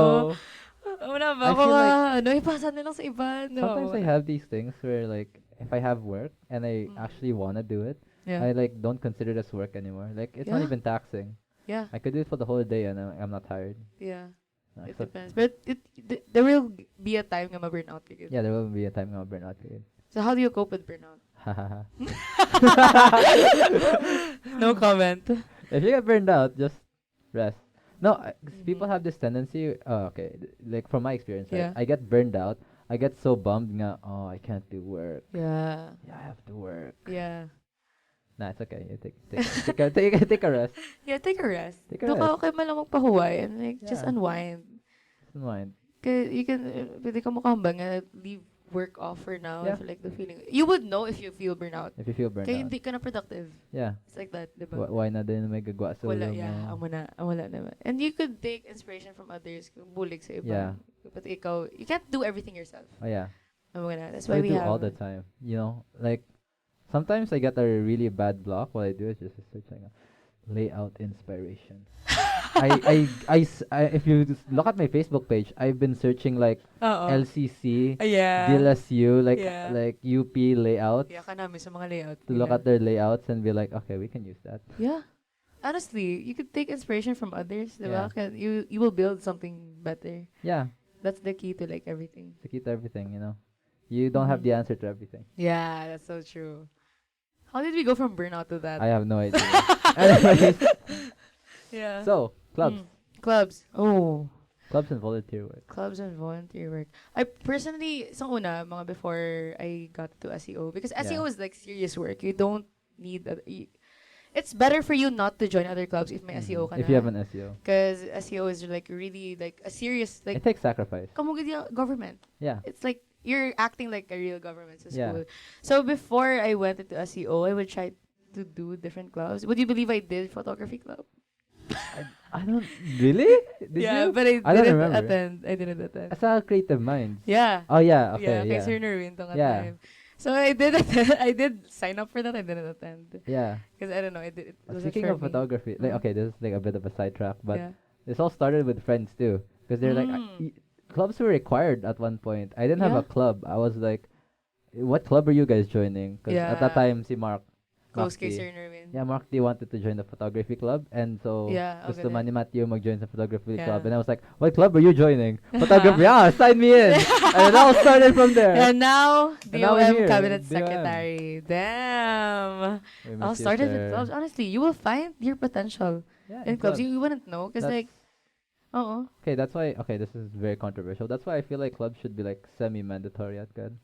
Wala ba
I
ako
feel
ipasa na lang sa iba. No.
Sometimes I have these things where like if I have work and I actually wanna do it,
Yeah.
I like don't consider it as work anymore. Like it's not
Yeah.
even taxing.
Yeah.
I could do it for the whole day and I'm not tired.
Yeah.
No,
It
so-
depends. But there will be a time nga ma-burnout ka.
yeah, there will be a time I'm burnout.
So how do you cope with burnout?
Hahaha.
No comment.
If you get burned out, just rest. No, 'cause people have this tendency. Okay, like from my experience, right?
Yeah.
I get burned out. I get so bummed. Nga, oh, I can't do work.
Yeah.
Yeah, I have to work.
Yeah.
Nah, it's okay. You take a rest.
Yeah, take a rest.
Take a
Doon ka
rest.
okay man lang magpahuway and like just
Yeah.
unwind.
Just mind.
Cause you can, pwede ka makahambang nga leave work off for now
Yeah.
if you like the feeling. You would know if you feel burnout.
If you feel burned
Kaya
out.
hindi ka na productive.
Yeah.
It's like that, di ba?
Why na din may gagwa sa
Wala,
ulo
yeah.
mo?
Ang wala naman. And you could take inspiration from others. Kung bulig sa iba.
Yeah.
But ikaw, you can't do everything yourself.
Oh yeah.
That's
I
why we
do
have...
all the time. Like sometimes I get a really bad block. What I do is just search like layout inspiration. If you just look at my Facebook page, I've been searching like
Oo.
LCC,
Yeah.
DLSU,
Yeah.
like UP layout
Yeah, ka namin sa mga layout.
to look at their layouts and be like, okay, we can use that.
Yeah. Honestly, you could take inspiration from others, di ba?
Yeah.
You will build something better.
Yeah.
That's the key to like everything.
To keep everything, you know. You don't have
Mhm.
the answer to everything.
Yeah, that's so true. How did we go from burnout to that?
I have no idea. Anyways,
Yeah.
so clubs,
Mm. Clubs. Oh.
clubs and volunteer work.
Clubs and volunteer work. I personally, sa una, mga before I got to SEO, because SEO
Yeah.
is like serious work. You don't need, it's better for you not to join other clubs if may SEO ka
If you have
na.
an SEO,
Because SEO is like really like a serious,
it
like,
takes sacrifice.
kamugid yung government.
Yeah.
It's like, you're acting like a real government sa
Yeah.
school. So before I went into SEO, I would try to do different clubs. Would you believe I did photography club?
I don't really. Did
yeah,
you?
but I
I don't
didn't
remember.
attend. I didn't attend.
I saw Creative Minds.
Yeah.
Oh yeah. Okay.
Yeah, kay
Yeah.
Sir Nerwin tong
Yeah.
time. So I did attend, I did sign up for that. I didn't attend
Yeah.
because I don't know. It wasn't
Speaking
for
of
me.
photography, like
Mm.
okay, this is like a bit of a sidetrack, but
Yeah.
this all started with friends too, because they're like clubs were required at one point. I didn't have
Yeah.
a club. I was like, what club are you guys joining? Because at that
Yeah.
time, si Mark
Close kay
D.
Sir Nerwin.
Yeah, Mark D wanted to join the photography club, and so
Yeah,
gusto
okay
man ni
then.
Matthew mag-join sa photography
Yeah.
club, and I was like, what club are you joining? Photography, sign me in. And it all started from there.
And now,
And now we're
DOM
here,
Cabinet
DOM.
Secretary. Damn.
We
All
miss you,
started with
sir.
clubs. Honestly, you will find your potential
Yeah,
in clubs. You wouldn't know because
That's-
like, oh,
Okay, that's why. Okay, this is very controversial. That's why I feel like clubs should be like semi-mandatory at God.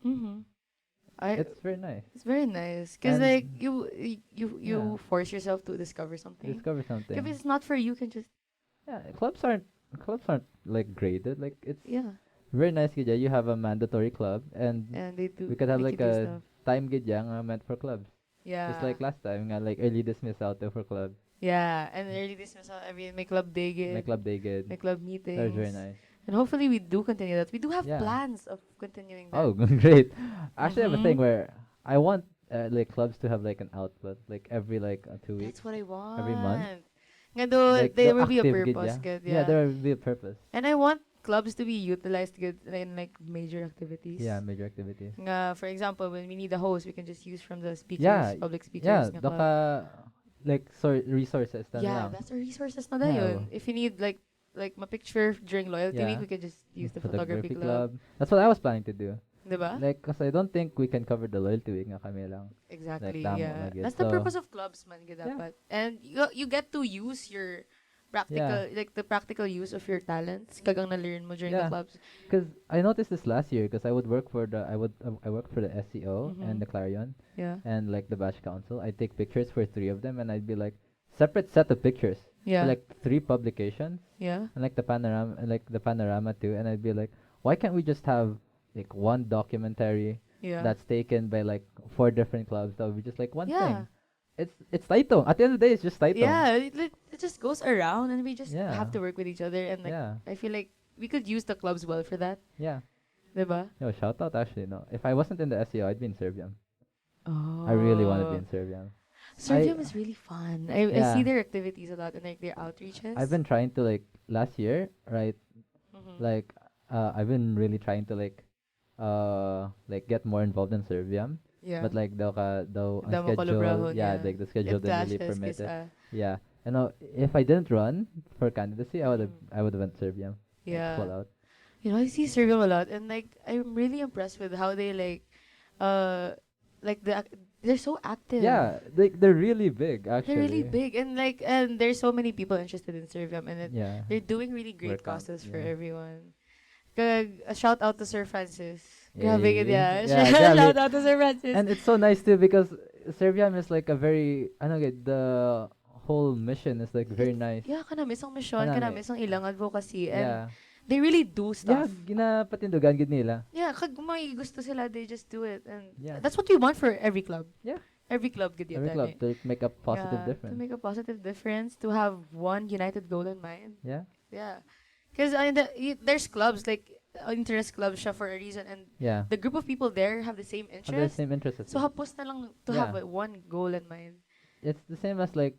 It's very nice.
it's very nice because
And-
like you
Yeah.
force yourself to discover something.
Discover something.
If it's not for you, can just
Yeah, clubs aren't like graded. Like it's
yeah,
very nice gidya. You have a mandatory club, and
and they do.
we could have
make
like
you do
a
stuff.
time gidya nga meant for clubs.
Yeah.
Just like last time, nga like early dismiss out there for clubs.
Yeah, and early dismissal every may club day
May club day good.
may club meetings.
That was very nice.
And hopefully we do continue that. We do have
Yeah.
plans of continuing that.
Oh, great! Actually, I have a thing
Mhm.
where I want like clubs to have like an outlet, like every like 2 weeks.
That's what I want.
Every month?
Nga do,
Like,
there
the
will be a
active
purpose.
gidya.
Good,
Yeah, there will be a purpose.
And I want clubs to be utilized good in like major activities.
Yeah, major activities.
Nga, for example, when we need a host, we can just use from the speakers,
Yeah,
public speakers.
Yeah,
nga club.
doka like resources na
Yeah,
lang.
that's our resources na
Yeah.
yun. If you need like my picture during loyalty
Yeah.
week, we can just use the photography club.
That's what I was planning to do.
Diba?
Like, cause I don't think we can cover the loyalty week nga kami lang.
Exactly.
tamo
Yeah.
na gid.
That's the
So,
purpose of clubs, man. Gid
Yeah.
dapat. And you get to use your practical, like the practical use of your talents. Kagang na-learn mo during the
Yeah.
clubs.
Cause I noticed this last year, cause I would work for the I worked for the SEO
Mhm.
and the Clarion
Yeah.
and like the Batch Council. I'd take pictures for 3 of them, and I'd be like separate set of pictures
Yeah.
for like 3 publications,
yeah.
and like the panorama too. And I'd be like, why can't we just have like one documentary
Yeah.
that's taken by like 4 different clubs? That would be just like one
yeah.
thing. It's taitong. At the end of the day, it's just taitong.
Yeah. It just goes around and we just
Yeah.
have to work with each other. And like,
Yeah.
I feel like we could use the clubs well for that.
Yeah.
Diba?
Yo, shout out actually. No, if I wasn't in the SEO, I'd be in Serbian.
Oh.
I really want to be in Serbian.
Serbium is really fun. I
Yeah.
see their activities a lot and like their outreaches.
I've been trying to like last year, right?
Mhm.
Like, I've been really trying to like get more involved in Serbian.
yeah.
But like daw ang
Damo
schedule,
kolabrahon,
yeah,
yeah.
like the schedule
It
didn't really
clashes
permit it.
kisa-
Yeah, and if I didn't run for candidacy, I would have went Serbian.
Yeah.
Full out.
You know, I see Serbium a lot, and like I'm really impressed with how they like they're so active.
Yeah, they're really big actually.
they're really big, and there's so many people interested in Serbium, and
Yeah.
they're doing really great
Work out,
causes for
yeah.
everyone. A shout out to Sir Francis.
Yeah,
Grabe gid
yeah,
ya.
yeah, grabe.
Shout out to Sir Francis.
And it's so nice too because Serbian is like a very the whole mission is like very nice.
Yeah, kanami isang mission,
Kanami.
kanami isang ilang advocacy, and
Yeah.
they really do
Yeah,
stuff.
ginapatindugan gid nila.
Yeah, kag may gusto sila, they just do it, and
Yeah.
that's what we want for every club.
Yeah.
Every club gid
Every
yun,
club
tani.
to make a positive
Yeah,
difference.
To make a positive difference, to have one united goal in mind.
Yeah.
Yeah. Because there's clubs, like interest clubs siya for a reason, and
Yeah.
the group of people there have the same
Have the
interest.
same interests. as
So
you.
hapos na lang to
Yeah.
have one goal in mind.
It's the same as like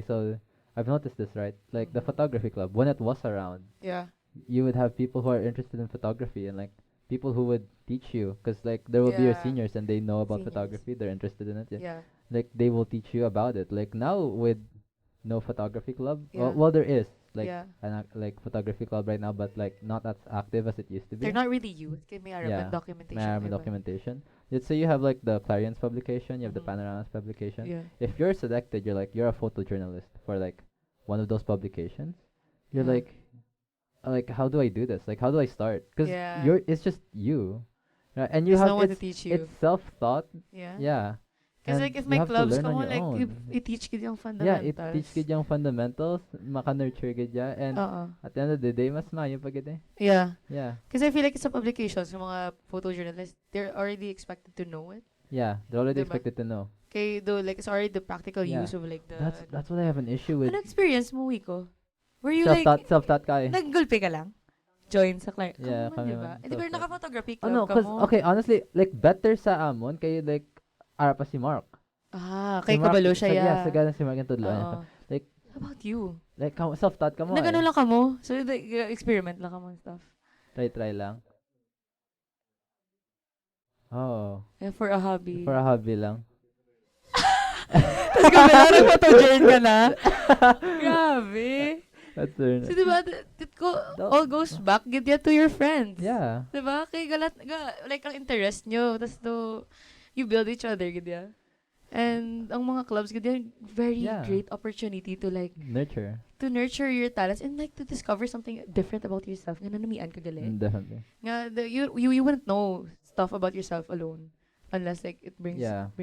so I've noticed this, right? Like the
Mhm.
photography club, when it was around,
Yeah.
you would have people who are interested in photography and like people who would teach you because like there will be your
Yeah.
seniors and they know about
Seniors.
photography, they're interested in it. Yeah.
Yeah.
Like they will teach you about it. Like now with no photography club,
Yeah.
well there is like
Yeah.
like photography club right now, but like not as active as it used to be.
They're not really youth. Kaya may
Yeah.
documentation.
May
iba.
documentation. Let's say you have like the Clarions publication, you have the
Mhm.
Panoramas publication.
Yeah.
If you're selected, you're a photojournalist for like one of those publications. You're
Yeah.
like how do I do this? Like how do I start? Because
Yeah.
it's just you, right? And you
There's
have
no one to teach you.
it's self-taught.
Yeah.
Yeah.
Because
And
like if
you
may
have to
clubs
learn
ka
on
mo,
your
like
own.
it teach kid yung
Yeah,
fundamentals.
it teach kid yung fundamentals, maka-nurture kid ya, and
Oo.
at the end of the day, mas mayo pa gid eh.
Yeah.
Yeah.
Because I feel like sa publications, yung mga photojournalists, they're already expected to know it.
Yeah, they're already
Diba?
expected to know.
Okay, though, like, it's already the practical
Yeah.
use of, like, the...
That's what I have an issue with.
Ano experience mo, Wiko? Were you,
Self-taught ka eh.
naggulpi ka lang? Join sa client.
Yeah,
Kamo man,
kami
diba?
man,
Eh, di ba
self-taught.
naka-photography club
Ano,
ka
cause
mo?
okay, honestly, like better sa amon kay like ara pa si Mark.
Ah,
Si
kay
Mark,
kabalo siya,
Yeah,
yeah.
sa gana si Mark yung tudloan.
Oo.
Like,
How about you?
like self-taught ka mo.
Nagano
Eh.
lang ka mo? So, like, experiment lang ka mo and stuff.
Try lang. Oh,
Yeah, for a hobby.
for a hobby lang.
Tapos kabalo, nag-photojourn ka na? Grabe.
That's fair.
So, diba, all goes back, get ya to your friends.
Yeah.
Diba? Kay like, ang interest nyo. Tapos, you build each other, gid ya. And, ang mga clubs, gid ya, very
Yeah.
great opportunity to, like,
Nurture.
to nurture your talents and, like, to discover something different about yourself. Nga nanamian ka gali.
Definitely.
Nga, you wouldn't know stuff about yourself alone. Unless, like, it brings,
Yeah.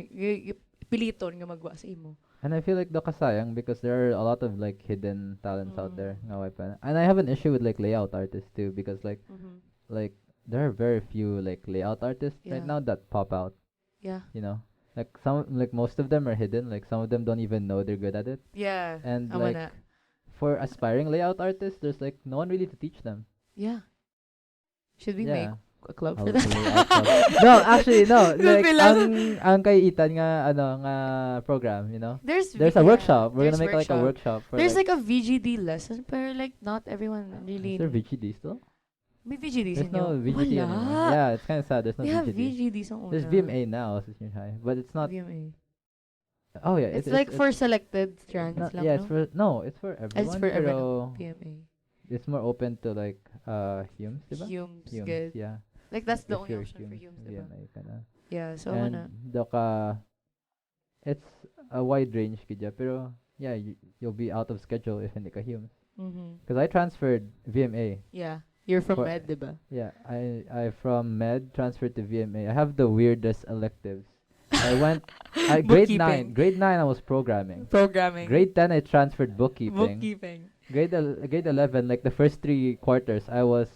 piliton nga magwa sa imo.
And I feel like do kasayang because there are a lot of like hidden talents out
Mm.
there. Nga way pa. And I have an issue with like layout artists too because like
Mhm.
like there are very few like layout artists right
Yeah.
now that pop out,
Yeah.
you know. Like most of them are hidden, like some of them don't even know they're good at it.
Yeah.
And
Amo
like
na.
for aspiring layout artists, there's like no one really to teach them.
Yeah. Should we make
Yeah.
a club
Oh,
for that?
layout club. No, actually no. Like
Grabe lang.
ang kay Ethan nga nga program, you know.
There's
There's a
yeah,
workshop. We're
there's
gonna make like a workshop for
There's like a VGD lesson, but like not everyone really.
Is there VGD still?
May VGD
There's
sa
no
inyo?
VGD
Wala.
anymore. Yeah, it's kind of sad. There's no
We have
VGD.
VGD sa una.
There's VMA now, as junior high, but it's not.
VMA.
Oh yeah,
It's like for selected strands
not,
lang,
yeah,
no?
it's for everyone.
It's for
pero
everyone. VMA.
it's more open to like Humes, diba?
Humes,
Humes,
good.
yeah.
Like that's the
If
only
you're
option for Humes, diba?
VMA kinda.
Yeah, so
And
ano.
doka, it's a wide range kidya, pero yeah, you'll be out of schedule if hindi ka Humes.
Mhm.
Because I transferred VMA.
Yeah. You're from
For-
Med, diba?
Yeah, I from Med transferred to VMA. I have the weirdest electives. I went
Bookkeeping.
grade 9 I was programming.
Programming.
Grade 10 I transferred bookkeeping.
Bookkeeping.
Grade 11 like the first 3 quarters I was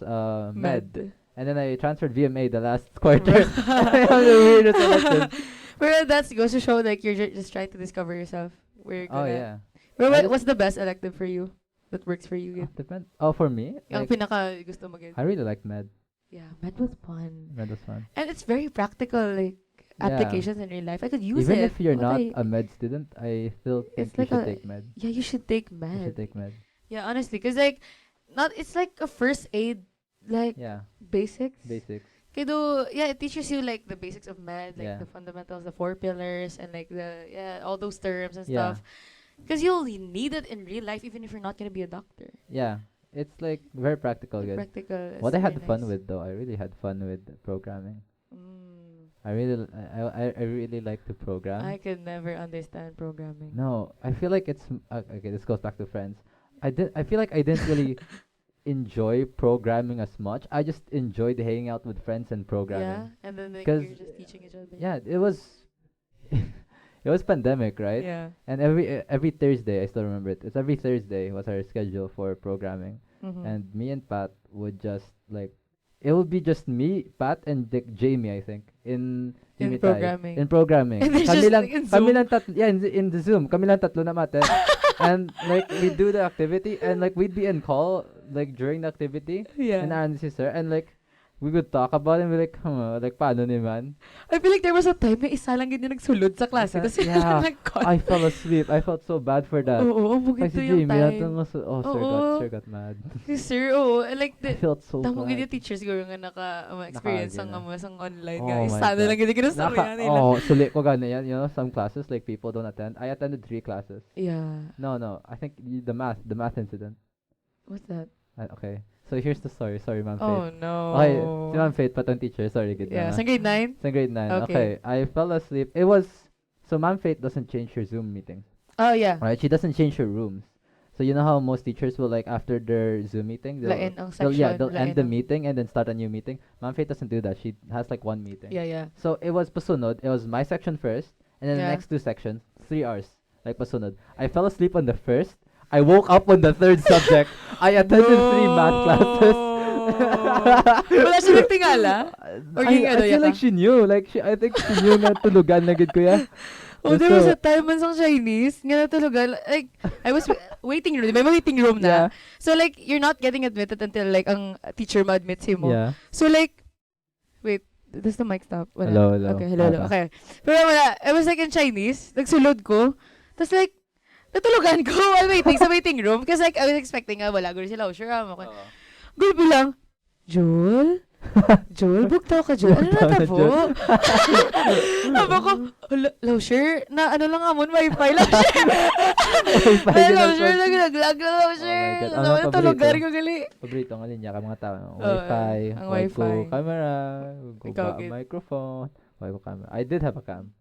med. And then I transferred VMA the last quarter. I have the weirdest electives.
But that goes to show like you're just trying to discover yourself. Where you're
Oh
good at.
yeah.
But
I just-
what's the best elective for you? That works for you?
Depend. Oh, for me,
Ang
like,
pinaka gusto mo
I really like med.
Yeah, med was fun.
Med was fun.
And it's very practical, like
Yeah.
applications in real life. I could use
Even
it.
if you're
What
not
I-
a med student, I still think
It's
you
like
should
a-
take med.
Yeah, you should take
You
med.
should take med.
Yeah, honestly, cause like, it's like a first aid, like
Yeah,
basics.
basics.
Kaya yeah, it teaches you like the basics of med, like
Yeah.
the fundamentals, the 4 pillars, and like all those terms and
Yeah.
stuff. Cause you'll need it in real life, even if you're not gonna be a doctor.
Yeah, it's like very practical,
The
guys.
practical. is
What I had
very
fun
nice.
with though, I really had fun with programming.
Mm.
I really like to program.
I could never understand programming.
No, I feel like it's okay. This goes back to friends. I feel like I didn't really enjoy programming as much. I just enjoyed hanging out with friends and
Yeah,
programming.
and then like
'Cause,
you're just teaching each other.
Yeah, it was it was pandemic, right?
Yeah.
And every Thursday, I still remember it. It's every Thursday was our schedule for programming.
Mhm.
And me and Pat would just like it would be just me, Pat, and Jamie, I think, in
In
Timitay.
programming.
In programming.
And there's
Kami
just,
lang,
like, in
kami
Zoom.
lang tatlo, yeah, in the Zoom. Kami lang tatlo na mate. And like we do the activity, and like we'd be in call like during the activity,
Yeah.
and Aaron sister, and like we would talk about it, and be like, like paano naman?
I feel like there was a time na isa lang ganyan nagsulod sa klase. Tapos
Yeah.
nag-cut.
I fell asleep. I felt so bad for that.
Oo,
Like
bugid
si
to yung
Jamie,
time.
oh,
Oo.
sir got mad.
Si sir, oo. And like,
I felt so
tamugid
bad.
yung teachers siguro nga experience ang
Naka-
sang online
Oh
nga.
my
Isa na
God.
lang ganyan kinasarya nila.
Suli ko gana yan. You know, some classes like people don't attend. I attended 3 classes.
Yeah.
No, I think the math incident.
What's that?
Okay. So here's the story. Sorry, Ma'am
Oh,
Faith.
no.
Okay, si Ma'am Faith, patong teacher. Sorry, good
Yeah,
na.
sa grade 9?
Sa grade 9.
Okay.
Okay. I fell asleep. So Ma'am Faith doesn't change her Zoom meetings.
Oh, yeah.
Right? She doesn't change her rooms. So you know how most teachers will like after their Zoom meeting,
Lain ang section.
they'll
lain
end the
ang-
meeting and then start a new meeting. Ma'am Faith doesn't do that. She has like one meeting.
Yeah, yeah.
So it was pasunod. It was my section first, and then the
Yeah.
next 2 sections, 3 hours, like pasunod. I fell asleep on the first. I woke up on the third subject. I attended 3 math classes.
Wala siya nagtingala? Or
I,
yung
I
ano,
feel like
yaka?
she knew. I think she knew na tulugan na gid ko ya.
Oh, there was
So-
a time man sa Chinese, nga natulugan, like, I was waiting room, may waiting room na.
Yeah.
So, like, you're not getting admitted until, like, ang teacher mo admits mo.
Yeah.
So, like, wait, does the mic stop? Wala.
Hello, hello.
Okay, hello. Okay. Pero wala, I was, like, in Chinese, nagsulod ko, tapos, like, natulugan ko while waiting sa waiting room, kasi, like, I was expecting, wala, gano'n sila, sure, ako. Gulpi lang, Joel? Joel, bugtaw ka, Joel. Ano na tabo? Sabi ko, Lausher, na ano lang amon, wifi lang siya. Lausher, naglag lang, Lausher.
Oh my God.
Ano
Ang
na tulugar
paborito.
ko gali.
Paborito ng linya ka mga tao.
Oo,
Wi-Fi,
ang
Wi-Fi
Wi-Fi.
camera,
Ikaw,
Wi-Fi
Git.
microphone, Wi-Fi camera. I did have a cam.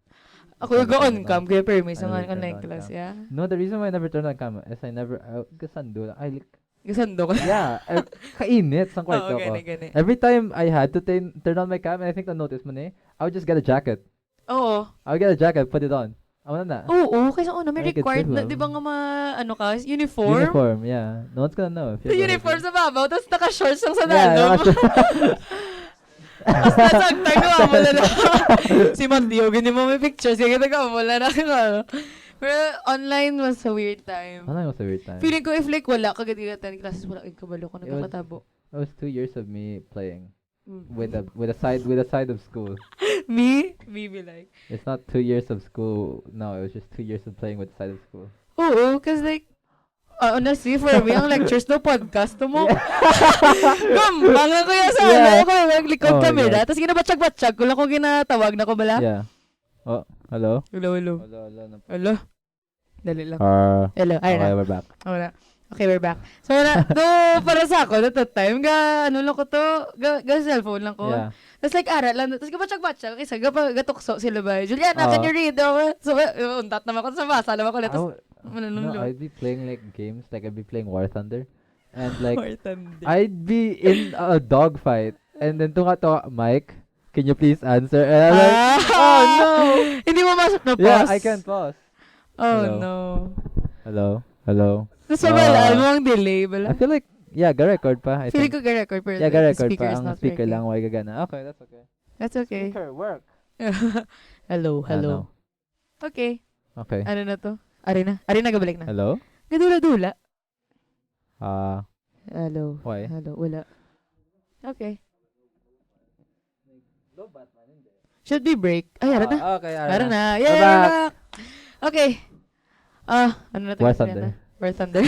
Ako yung on-cam, kaya permis ang
I never
online
turned on
class,
cam.
yeah.
No, the reason why I never turned on camera is kasando.
Gasando ko.
Yeah, kainit sa kwarto
Oo,
ko.
gani.
Every time I had to turn on my cam, and I think na-notice mo na I would just get a jacket.
Oo.
I would get a jacket, put it on. Amo na.
Oo, kasi una, may
Ay, good
required na,
siya.
di ba nga ano ka, uniform?
Uniform, yeah. No one's gonna know. If
The
you're
uniform sa babaw, tapos naka-shorts lang sa
Yeah,
dalom. Tapos nasagtag na mo lang. Si Matthew, ganyan mo may pictures, kaya kita mo lang na. Pero online was a weird time.
Ano was a weird time?
Feeling ko if like wala ka gati attend classes, wala kang kabalo ko nagkakatabo.
It was 2 years of me playing
Mm.
with a side of school.
Me be like.
It's not 2 years of school. No, it was just 2 years of playing with the side of school.
Oo, cause like, honestly, for me, ang lectures no podcast mo. Gambang ako yan sa
Yeah.
ako, naglikod
Oh my
camera,
God.
tapos ginabatsyag-batsyag ko lang ko ginatawag na ko bala.
Yeah. Oh, hello.
Hello. Hello. Dali lang. Hello. Ay
Okay,
na.
we're back.
Wala. Okay, we're back. So, para sa ako, at that time, ano lang ko to, cellphone lang ko.
Yeah.
Tapos like, aral lang. Tapos gabatsyag-batsyag. Isa, gatukso sila ba? Julianna, can you read? So, untat naman ko sa basa. Naman ko ulit. Tapos,
No, I'd be playing like games, like I'd be playing War Thunder, and like
Important.
I'd be in a dog fight, and then tunga Mike, can you please answer? And I'm like, oh no!
Hindi mo masok na pause?
Yeah, I can't pause.
Oh
Hello.
no.
Hello.
Tapos wala, mo ang delay.
I feel like, yeah, ga-record pa. I
Feeling
think.
ko ga-record pero
Yeah,
the
ga-record
speaker
pa.
is
Ang
not
speaker
working.
lang, why gagana. Okay, that's okay.
That's okay.
Speaker, work.
Hello.
Ano?
Okay.
Okay.
Ano na to? Ari na gabalik na.
Hello?
Gadula-dula. Hello.
Why?
Hello. Wala. Okay. Should be break. Ay, ara na.
Okay,
Ara na.
We're
Yay,
back.
we're back. Okay. Ano na to?
War Thunder.
War Thunder.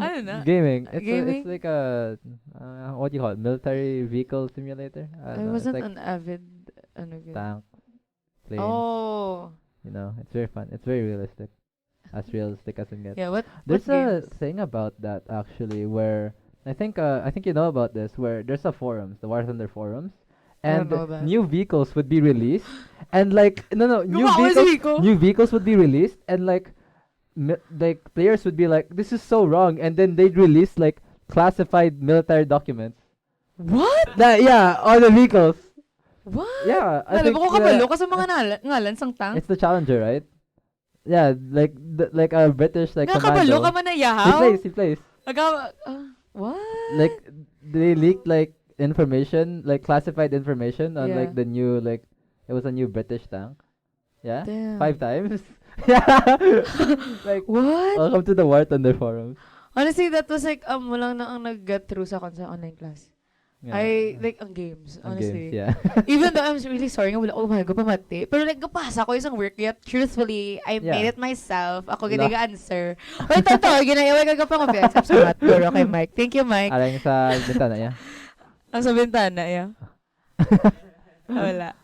Ano na?
Gaming.
Gaming?
It's like a, what do you call it? Military vehicle simulator?
I
don't know, it's
wasn't
like
an avid,
tank, plane.
Oh.
You know, it's very fun. It's very realistic. As realistic as it gets.
Yeah, what
There's a
games?
thing about that actually where I think you know about this, where there's a forums, the War Thunder forums,
I don't
and
know that.
new vehicles would be released, and like
Gumawa
new vehicles would be released, and like like players would be like, this is so wrong, and then they'd release like classified military documents.
What?
Yeah, on the vehicles.
What?
Yeah, I
Alam
think
mo ko kabalo kasi mga ngalan sang tang.
it's the Challenger, right? Yeah, like a British like
Nga kabalo
commando.
ka man na
He
yahaw.
plays.
What?
Like they leaked like information, like classified information on
Yeah.
like the new like it was a new British tank. Yeah,
Damn.
5 times. Yeah, like
What?
welcome to the War Thunder forums.
Honestly, that was like mo lang na ang nag-get through sa online class.
Yeah.
I like ang games,
And
honestly.
games, yeah.
Even though I'm really sorry nga wala ko mahal ko pamati. Pero like gapasa ko isang work yet truthfully, I
Yeah.
made it myself. Ako
La-
gina answer. Wait, totoo, ginayaway ka pa ko except sa math. Pero okay, Mike. Thank you, Mike.
Alang sa bintana, yeah.
Ang sa bintana, yeah. Wala.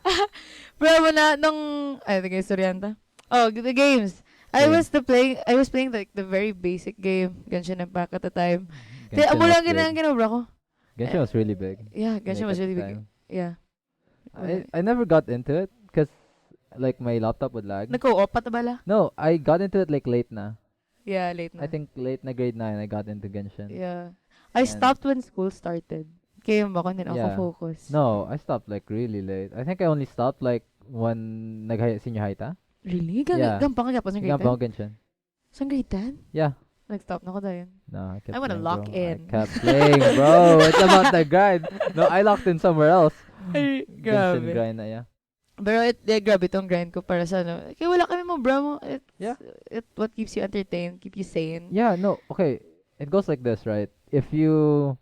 Pero mo na, nung, ay, sige, istoryanta. Oh, the games. I was playing like the very basic game, Genshin Impact at the time. Kaya
Genshin
amo lang
was big.
ginobra ko.
Genshin was really big.
Yeah, Genshin
Like,
was
at
really
the
big.
time.
Yeah.
I never got into it because like my laptop would lag.
Nag-co-op pa bala?
No, I got into it like late na.
Yeah, late na.
I think late na grade 9 I got into Genshin.
Yeah. I
And-
stopped when school started. Kaya ba ko din ako
Yeah.
focus.
No, I stopped like really late. I think I only stopped like when senior high ta.
Really?
Yeah.
Gampang ka sa grade
Ginabaw
10?
ko Genshin.
Sa grade 10?
Yeah.
Nag-stop na ko dahil.
No, I kept
I wanna
playing,
lock
bro.
in.
I kept playing, bro. It's about the grind. No, I locked in somewhere else.
Ay,
Genshin
grabe.
grind na, yeah.
Pero grabe tong grind ko para sa ano. Kaya wala kami mo, bro.
Yeah.
What keeps you entertained, keep you sane.
Yeah, no, okay. It goes like this, right? If you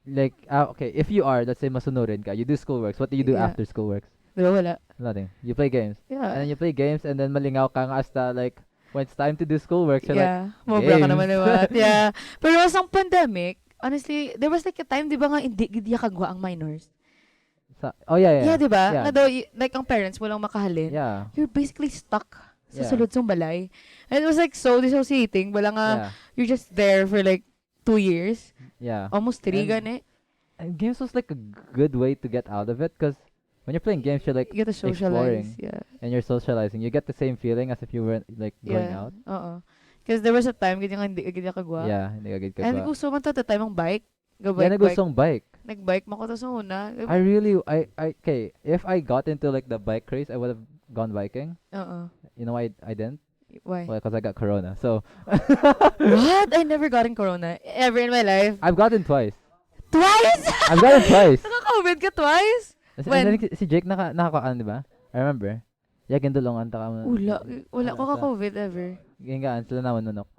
like if you are, let's say masunurin ka, you do schoolworks. What do you do
Yeah.
after schoolworks?
Diba wala?
Nothing. You play games.
Yeah.
And then you play games and then malingaw ka nga hasta like when it's time to do schoolwork, you're like,
Yeah. Mobra ka
games.
naman what? Yeah. Pero sa pandemic, honestly, there was like a time, di ba nga, hindi kagwa ang minors.
oh yeah,
Yeah, di ba?
Yeah.
Nga daw, like, ang parents walang makahalin.
Yeah.
You're basically stuck sa
Yeah.
sulod song balay. And it was like so dissociating. Wala nga,
Yeah.
you're just there for like 2 years.
Yeah.
Almost 3
And-
gani.
And games was like a good way to get out of it because when you're playing games, you're like
You get to socialize.
exploring.
Yeah.
and you're socializing. You get the same feeling as if you were like going out.
Oo. Because there was a time, ganyan hindi kagwa.
Yeah, hindi ka good ka
And
ba?
gusto man to the time ang bike.
Yeah,
Bike.
nagustong bike.
Nag-bike mo ko to sa una.
Okay, if I got into like the bike craze, I would have gone biking.
Oo.
You know why I didn't?
Why?
Well, because I got corona. So
What? I never got in corona. Ever in my life.
I've gotten twice.
Twice?
I've gotten twice.
Naka-COVID ka twice?
And then si Jake nakakaan, di ba? I remember. Yakin dulungan ta ka mo.
Wala ko ka-COVID ever.
Gingaan sila naman nunok.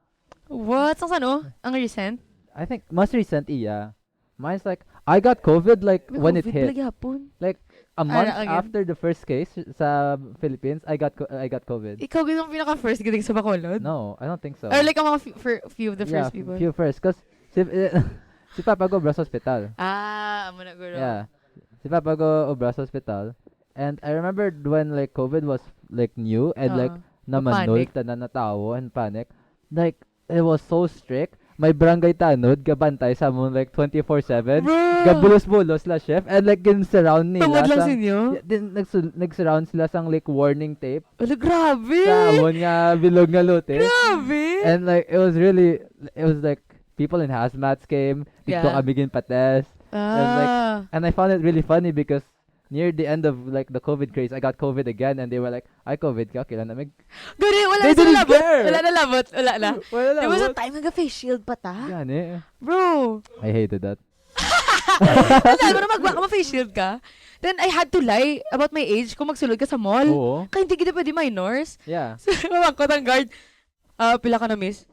What? Sa ano? Ang recent?
I think most recent, yeah. Mine's like I got COVID like when it hit. Like a month
again?
after the first case sa Philippines, I got COVID.
Ikaw yung pinaka-first giting sa Bacolod?
No, I don't think so.
Or like ang mga few of the first
yeah,
people?
few first. Cause si Papa go obra sa hospital.
Amo na guro.
Yeah. Si Papa go obra sa hospital. And I remember when like COVID was like new and like namanol
panic.
tanan na tao and panic. Like it was so strict. May barangay tanod gabantay sa mo like 24/7.
Bro!
Gabulos-bulos la chef and like gin-surround nila
Tungod lang
sang-
sinyo?
Yeah, din nag-surround sila sang like warning tape.
Wala, grabe!
Sa amon nga bilog nga lote.
Grabe!
And like it was like people in hazmats came, dito
Yeah.
kami ginpates. And I found it really funny because near the end of like the COVID craze, I got COVID again and they were like, "Ay COVID ka, kailan namig?"
Gari, wala
They
na
didn't
labot.
care.
Wala na labot. Wala na.
Wala na.
There was a time nag-face shield pa ta.
Gani.
Bro!
I hated that.
Wala, mo na magwa ka, ma-face shield ka. Then I had to lie about my age kung magsulod ka sa mall.
Oo.
Kaya hindi kita pwede minors.
Yeah.
So, mamangkot ang guard. Pila ka na, miss?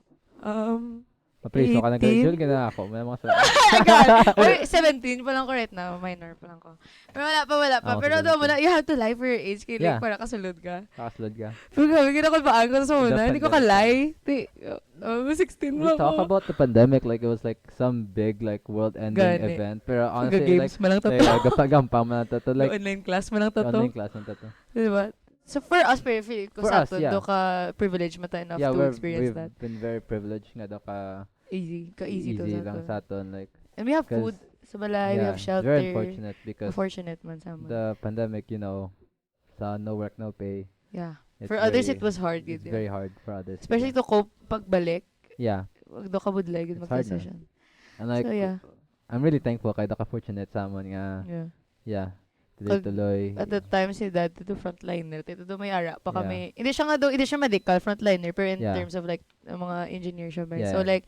Mapriso ka na
18?
girl, gana ako. May mga sa...
God. Or 17 pa lang ko right now. Minor pa lang ko. Pero wala pa.
Ako,
Pero
17.
doon mo na, you have to lie for your age. Kaya
Yeah.
like, para kasulod ka.
Kakaslod ka.
Pero grabe, kinakulbaan ko sa una. Hindi ko ka-lie. 16
We
lang
talk
ako.
about the pandemic like it was like some big like world-ending
Gani.
event. Pero honestly, like,
Games mo lang to.
gapagampang mo na to. Like,
Online class mo lang to.
online class na to.
Diba? So for us, feeling ko
For
sa
us,
atin,
yeah.
do ka privilege mo tayo enough
Yeah,
to
we've
experience that.
been very privileged nga daw ka
Easy
easy
to
lang sa aton. Like,
And we have
'cause,
food sa balay, we
yeah,
have shelter.
very unfortunate because
Fortunate man sa amin.
the pandemic, you know, sa no work, no pay.
Yeah.
It's
For others,
very-
it was hard.
It's
Yun,
very hard for others.
Especially to cope pagbalik.
Yeah.
Wag do ka budlay
It's
gud
hard na.
mag-decision.
And like,
So yeah.
I'm really thankful kay ka fortunate sa amon nga,
Yeah.
yeah,
Kag-
tuloy-tuloy.
At that time, si dad, ito frontliner. Ito may ara pa
Yeah.
kami. Hindi siya medical, frontliner. Pero in
Yeah.
terms of like, mga engineer siya ba.
Yeah.
So like,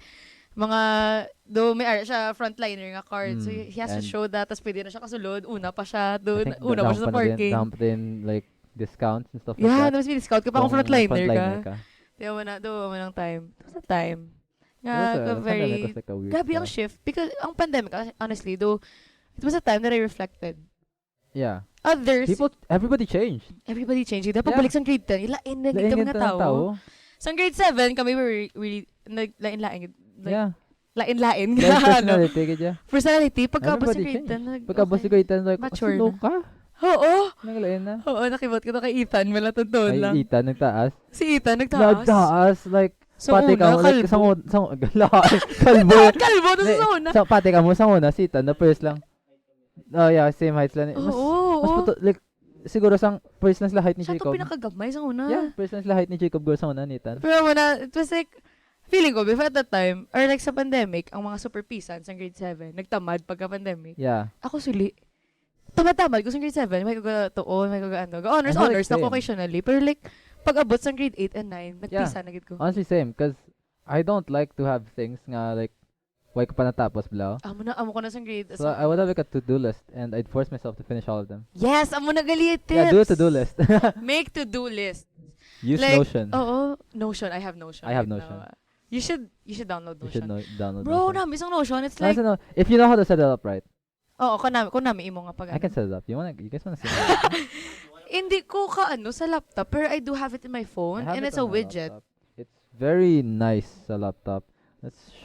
do may ara siya frontliner nga card. So he has to
and
show that. Tapos pwede na siya kasulod. Una pa siya
I
doon.
think
Una pa siya sa parking.
dump din like discounts and stuff like
Yeah,
that.
tapos may discount ka pa kung
Kung
frontliner ka. Diyan mo na, doon mo ng time. Tapos sa time. Nga,
The pandemic
very,
was like a weird
grabe ang
stuff.
shift. Because ang pandemic, honestly, though, it was a time that I reflected.
Yeah.
Others,
Everybody changed.
everybody changed. Dahil pagbalik sa grade 10, ilain na kita mga tao. Sa grade 7, kami were really, lain-lain. Like,
Yeah.
Lain-lain.
Like
Ano?
personality ka dyan.
Personality, pagkabos sa
Everybody
grade
changed.
10,
Pagkabos sa grade 10, like,
Mature
slow
na.
ka?
Oo.
Naglain na.
Oo, nakibot ko na kay Ethan. Wala totoo lang.
Ay, Ethan, nagtaas.
Si Ethan, nagtaas.
Nagtaas, like,
Sa
pati
una,
ka mo, like,
kalbo.
kalbo.
Kalbo, tapos sa una.
Pati ka mo, sa una, si Ethan, na first lang. Oh, yeah, same heights lang. Mas puto, like, siguro sang first lang sila height ni
Siya
Jacob.
to pinakagamay sa una.
Yeah, first lang sila height ni Jacob Gore sa una ni Ethan.
Pero muna, it was like, feeling ko, before at that time, or like sa pandemic, ang mga super pisans sa grade 7, nagtamad pagka-pandemic.
Yeah.
Ako suli. Tamad-tamad ko sa grade 7, may kaga-tuon, may kaga-ano. Honors,
I feel like
honors, na
same.
occasionally. Pero like, pag abot sa grade 8 and 9, nagpisa na gid ko.
Honestly, same. Cause I don't like to have things nga like, why ko pa natapos, blah.
Amo ko na sa grade.
So I would have like a to-do list and I'd force myself to finish all of them.
Yes, amo na gali tips.
Yeah, do a to-do list.
Make to-do list.
Use
Like,
Notion.
Oo, Notion. I have Notion.
I have
right
Notion.
now. You should download
You should
Notion.
download
Bro,
Notion.
nami isang Notion. It's
No,
like,
no, if you know how to set it up right,
oo, kung nami imo nga pag
I can set it up. You guys wanna see it?
Hindi ko sa laptop, pero I do have it in my
I
phone,
have
and
it
it's a
on my
widget.
laptop. It's very nice sa laptop.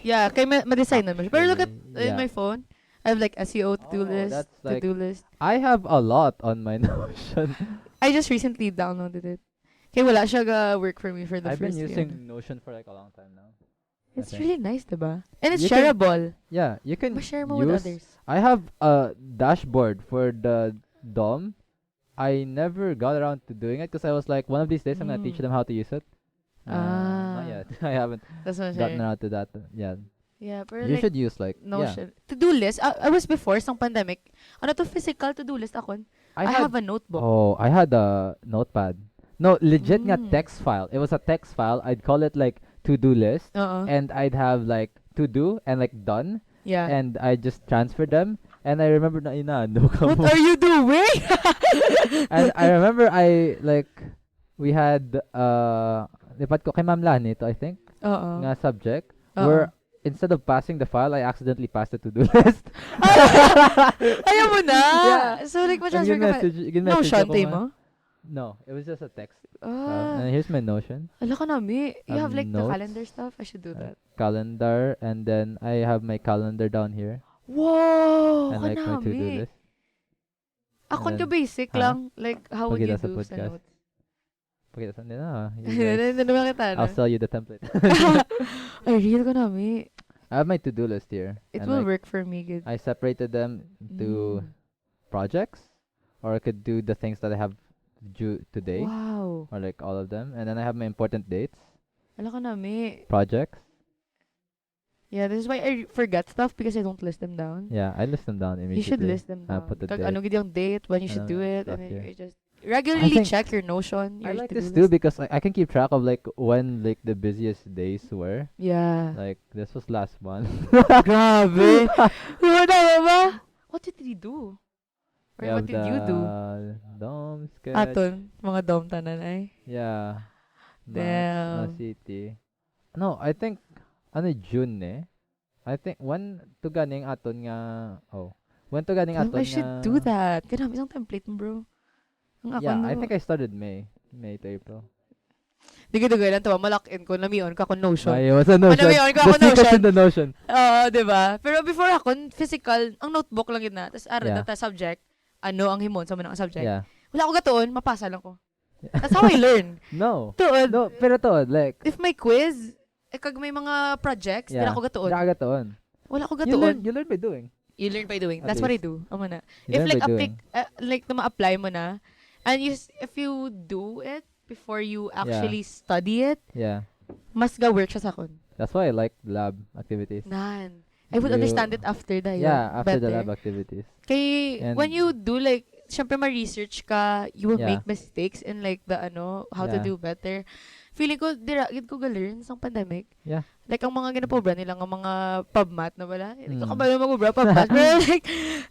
Yeah, kay ma-design naman siya. Pero look at in
Yeah.
my phone, I have like SEO to-do
Oh,
list,
that's like-
to-do list.
I have a lot on my Notion.
I just recently downloaded it. Kaya wala siya work for me for the
I've been
first
using
year.
Notion for like a long time now.
It's
I think.
really nice, diba? And it's
You can-
shareable.
Yeah, you can
Ma-share mo with
use.
others.
I have a dashboard for the DOM. I never got around to doing it because I was like, one of these days I'm gonna teach them how to use it. Not yet. I haven't
That's what I'm
gotten
saying.
around to that. Yeah,
Yeah, pero
you
like,
should use like
Notion. To-do list. I was before sa pandemic. Ano to physical to-do list ako? I
had,
have a notebook.
Oh, I had a notepad. No, legit nga
Mm.
text file. It was a text file. I'd call it like to-do list,
Oo.
and I'd have like to do and like done,
Yeah.
and I just transfer them. And I remember na inaano ka
What
mo.
are you doing?
And I remember we had lipat ko kay Ma'am Lani to, I think,
Oo.
nga subject
Oo.
where instead of passing the file, I accidentally passed the to-do list.
Ayaw mo na.
Yeah.
So like,
And
ma-transfer ka pa.
ginmessage
Notion,
ako
tayo
nga.
mo?
No, it was just a text.
Ah.
And here's my Notion.
Ala ka nami. You have like the
Notes.
calendar stuff? I should do that.
Calendar, and then I have my calendar down here.
Wow!
And like my to-do
Kanami.
list.
Ako
And
ka
then-
basic
Ha?
lang. Like, how would you
Pagkita sa
do sa
podcast.
notes?
Pakita sa nila.
Hindi naman kita na.
I'll sell you the template.
Ay, real ka nami.
I have my to-do list here.
It
and,
will
like,
work for me good.
I separated them into
Mm.
projects, or I could do the things that I have due today,
Wow.
or like all of them. And then I have my important dates,
Ala ka nami.
projects.
Yeah, this is why I forget stuff because I don't list them down.
Yeah, I list them down immediately.
You should list them
I
down.
put the
Kag
date.
ano gid yung date, when you should do it,
stuff
and then
here.
you just regularly
think-
check your Notion,
I
your
like
to-do
this
list.
too because I can keep track of like when like the busiest days were.
Yeah.
Like this was last month.
Grabe. Tama ba? What did we do? Or
We
what
have
did you do?
Dom sketch.
Aton, mga dom tanan ay.
Yeah.
Damn.
City. No, I think ano June eh. I think when to ganing aton nga when to ganing
Damn,
aton
I should
nga
do that. Ganun, isang template mo, bro. Ang ako
Yeah,
no.
I think I started May to April.
Di ko lang tawa, malak-in ko, namiyon ka kung Notion.
Ay, what's a Notion?
Ano yun? Ako
The secret
Notion.
in the Notion.
Oo, di ba? Pero before ako, physical, ang notebook lang yun na. Tapos
Yeah.
data subject, ano ang himon sa mga subject.
Yeah.
Wala ko gatuon, mapasa lang ko. That's how I learn.
No.
Tuon.
No, pero to like
If may quiz, kag may mga projects, di na ako gatuon.
Nakagatoon.
Wala ko
You
gatuon.
you learn by doing.
You learn by doing.
At
That's what I
least.
do. Amo na.
You
If
learn
like
by doing.
like na ma-apply mo na, and if you do it before you actually study it,
Yeah.
mas ga-work siya sa akon.
That's why I like lab activities.
Nan. I would
You-
understand it after the
Yeah, after the
better.
lab activities.
Kay,
And-
when you do like, syempre ma-research ka, you will
Yeah.
make mistakes in like the how to
Yeah.
do better. Feeling ko, gid ko ga-learn sa pandemic.
Yeah.
Like, ang mga ginapobra nila, ang mga PubMat na wala. Hindi ko
Mm.
kabalo mag-ubra PubMat. Pero like,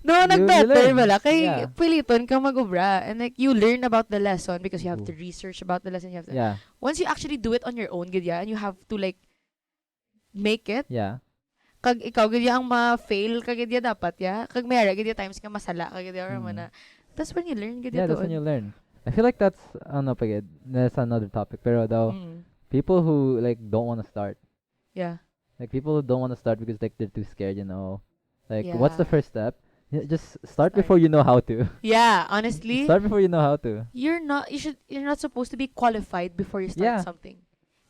no,
You
nag-better
learn.
wala. Kay,
Yeah.
piliton ka mag-ubra. And like, you learn about the lesson because you have to
Ooh.
research about the lesson. You have to,
Yeah.
once you actually do it on your own, gid ya, and you have to like, make it,
Yeah.
kag ikaw gid ya ang ma-fail kag gid ya dapat ya kag may ara gid ya times ka masala kag gid ya or mana that's when you learn gid ya
Yeah, that's when you learn. I feel like that's that's another topic. Pero though people who like don't want to start,
Yeah.
like people who don't want to start because like they're too scared, Like what's the
Yeah.
first step? Yeah, just start
Start.
before you know how to.
Yeah, honestly,
Start before you know how to.
you're not supposed to be qualified before you start
Yeah.
something.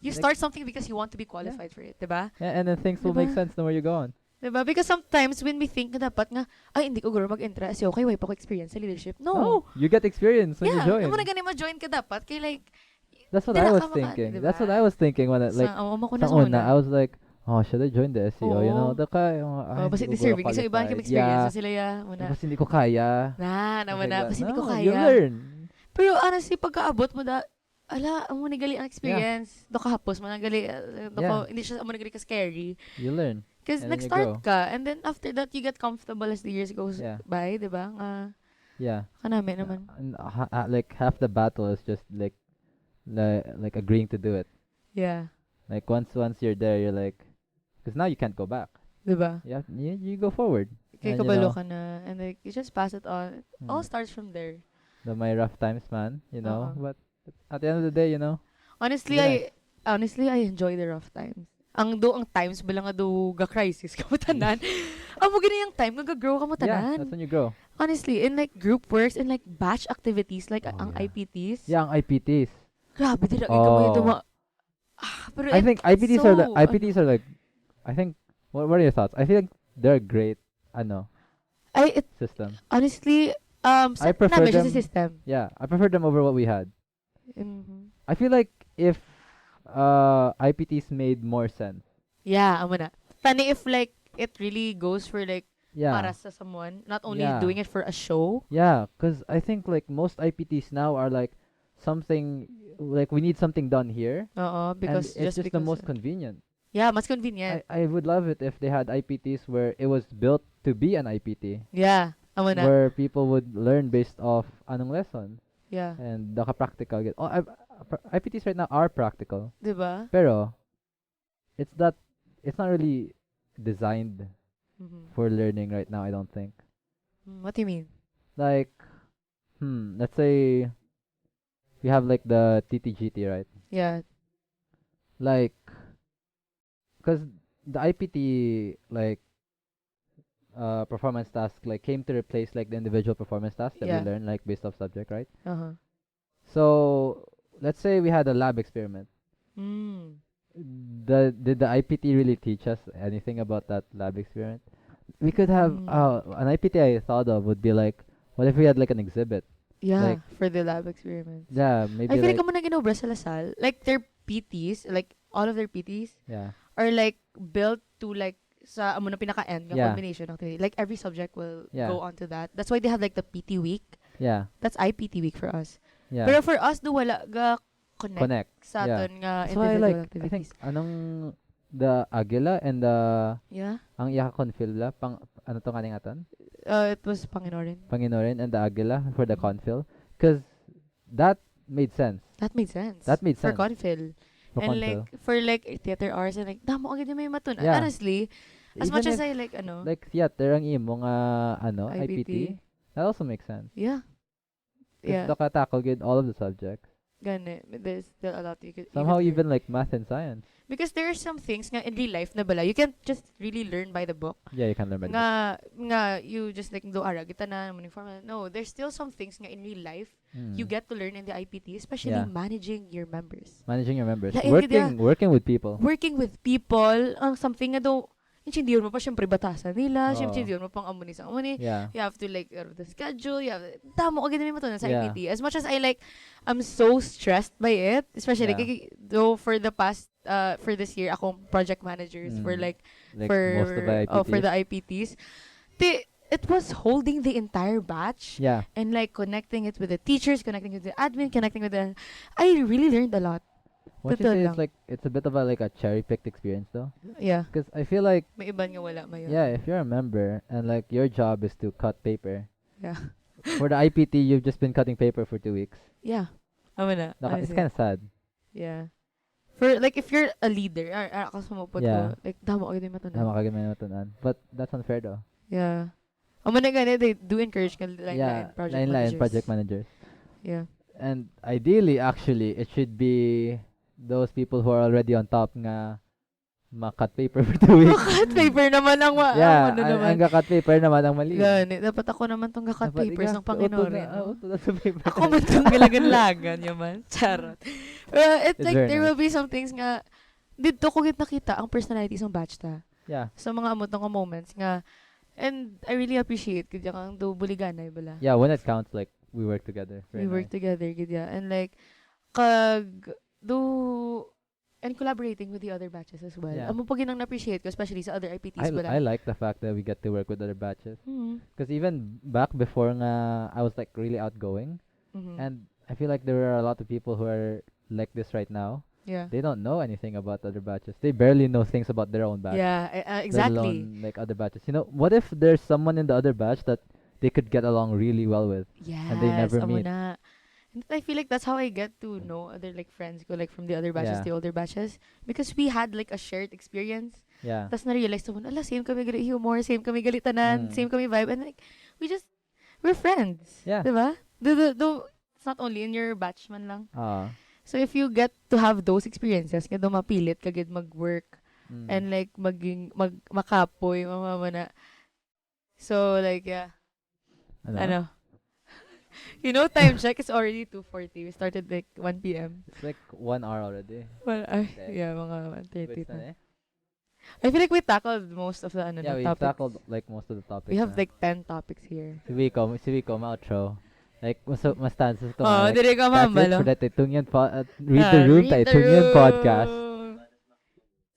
You
Like-
start something because you want to be qualified for it, 'di ba?
Yeah, and then things will make
Diba?
sense the more you go on.
Diba? Because sometimes when we think na dapat nga, ay, hindi ko guro mag-entra kasi okay, way pa ko experience sa leadership. No.
No, you get experience when you
Yeah,
join.
amo na gani ma-join ka dapat. Kay like,
That's what
dila
I was
ka maka-
thinking.
diba?
That's what I was thinking when I, like
sa amo ko na
sa
sa
una,
una.
I was like, oh, should I join the SEO? You know,
Oo.
daka,
Oh, basta deserving. Isa iba yung experience na sila ya. Muna.
Basta hindi ko kaya.
Naman na. Basta hindi ko
No,
kaya.
you learn.
Pero honestly, pagkaabot mo ala, amo nagali ang experience. Do kahapos mo nagali, hindi siya amo nagali ka scary.
You learn.
Because
And then you
nag-start
grow.
ka, and then after that, you get comfortable as the years goes
Yeah.
by, di ba?
Yeah.
Kanami naman.
And, like half the battle is just like agreeing to do it.
Yeah.
Like once you're there, you're like, because now you can't go back.
Di ba?
You go forward.
Kaya
And, you
kabalo
know,
ka na, and like, you just pass it on. It all starts from there.
my rough times, man. You know,
Uh-uh.
but at the end of the day, you know.
Honestly,
Yeah.
I enjoy the rough times. Ang times bala nga ga crisis ka mo tanan. Amo gani yung time nga grow ka mo
Yeah,
tanan.
that's when you grow.
Honestly, in like group works and like batch activities like
Oh,
ang
yeah.
IPTs.
Yeah, ang IPTs.
Grabe dila ka mo yung
Oh.
pero
I think IPTs
so,
are like, I think, what are your thoughts? I feel like they're a great, system.
honestly,
I prefer
namin siya
them.
sa system.
Yeah, I prefer them over what we had.
Mhm.
I feel like if IPTs made more sense.
Yeah, amo na. Funny if like it really goes for like
Yeah.
para sa someone, not only
Yeah.
doing it for a show.
Yeah, because I think like most IPTs now are like something like we need something done here.
Oo, because
and it's just the
because
most convenient.
yeah, mas convenient.
I would love it if they had IPTs where it was built to be an IPT.
Yeah, amo na.
Where people would learn based off anong lesson
Yeah.
and practical. IPTs right now are practical,
'Di ba?
pero it's not really designed
Mhm.
for learning right now. I don't think.
What do you mean?
Like, let's say we have like the TTGT, right?
Yeah.
Like, because the IPT like performance task like came to replace like the individual performance tasks that
Yeah.
we learn like based off subject, right?
Uh-huh.
So let's say we had a lab experiment.
Mm.
Did the IPT really teach us anything about that lab experiment? We could have an IPT I thought of would be like, what if we had like an exhibit?
Yeah,
Like-
for the lab experiments.
Yeah, maybe
I feel like
like
amo na ginobra sa Lasal. Like their PTs, like all of their PTs
yeah.
are like built to like sa amo na pinaka-end ng
Yeah.
combination activity. Like every subject will
Yeah.
go on to that. That's why they have like the PT week.
Yeah.
That's IPT week for us.
Yeah.
Pero for us, do wala ga connect,
Connect.
sa
Yeah.
aton nga
So I
individual
like I think
activities.
anong the Agila and the
Yeah.
ang iya confil la pang ano to kaning aton?
It was Panginoon.
Panginoon and the Agila for the confil because that made sense.
That made sense.
That made
For
sense.
Confil.
For
And
confil.
like, for like theater hours and like, damo agad yung may matun.
Yeah.
Honestly, as
Even
much as
if,
I like,
like theater ang imo nga
IPT.
IPT, that also makes sense.
yeah.
Because
Yeah.
tackle good all of the subjects.
Gani. There's still a lot you could
Somehow
learn.
even like math and science.
Because there are some things nga in real life na bala, you can't just really learn by the book.
Yeah, you can learn by the book.
Nga, you just like, do ara, kita na, formal. No, there's still some things nga in real life you get to learn in the IPT, especially
Yeah.
managing your members.
Managing your members.
Lain
Working with people.
Working with people, ang something nga daw, hindi mo pa siyempre batasan nila,
Oo.
siyempre hindi mo pang amuni sa amuni.
Yeah.
You have to like the schedule. You have damo agad may matunan sa
Yeah.
IPT. As much as I'm so stressed by it, especially
Yeah.
though for the past for this year akong project managers for
Like
for
most of the IPTs.
for the IPTs. It was holding the entire batch
Yeah.
and like connecting it with the teachers, connecting with the admin, connecting with the I really learned a lot.
What you
Totoo
say
lang.
is like it's a bit of a cherry picked experience though.
Yeah.
Because I feel like
May iban nga wala mayon.
yeah, if you're a member and like your job is to cut paper.
Yeah.
For the IPT, you've just been cutting paper for 2 weeks.
Yeah. Amo na.
It's
honestly.
kind of sad.
Yeah. For like if you're a leader, ako sumupot
Yeah.
ko, like damo agad yung matunan.
But that's unfair though.
Yeah. Amo na gani, they do encourage ka line
project managers.
Yeah.
And ideally, actually, it should be those people who are already on top nga ma-cut paper for 2 weeks.
Cut paper naman ang
Yeah,
ano naman.
ang cut paper naman ang mali.
Gani, dapat ako naman tong cut papers ng Panginoon.
Uto na sa paper.
Ako man itong gilagan-lagan yaman. Charot. It's like,
very
there
nice.
will be some things nga, dito ko nakita ang personalities ng batch ta.
Yeah.
Sa mga amot ng moments nga, and I really appreciate kaya kang do buliganay bala.
Yeah, when it counts, like, we work together.
We work together kaya. And like, kag, do, and collaborating with the other batches as well.
Yeah.
Amo pa ginang na-appreciate ko, especially sa other IPTs bala.
I like the fact that we get to work with other batches.
Mhm.
Because even back before nga, I was like really outgoing.
Mhm.
And I feel like there are a lot of people who are like this right now.
Yeah.
They don't know anything about other batches. They barely know things about their own batch.
Yeah,
Let
exactly.
alone, like other batches. You know, what if there's someone in the other batch that they could get along really well with?
Yes,
they never
amo
meet.
na. And I feel like that's how I get to know other like friends ko like from the other batches,
Yeah.
the older batches, because we had like a shared experience.
Yeah.
Tapos na-realize naman, ala, same kami gali humor, same kami gali tanan, same kami vibe, and like we're friends.
Yeah.
Diba? It's not only in your batch man lang. So if you get to have those experiences, nga do mapilit kagid mag-work and like makapoy mamamana. So like yeah. Ano? You know, time check is already 2:40. We started like 1 p.m.
It's like 1 hour already.
Well,
Okay.
yeah, mga 1:30
Wait,
na. I feel like we tackled most of the
yeah, we
topics.
tackled like most of the topics.
We have
na.
like 10 topics here.
Si Vico, outro. Like, mas stanzas ko
Oh,
like,
dire ka
that's it
mambalo.
for that Tung Read the Room, Tung podcast.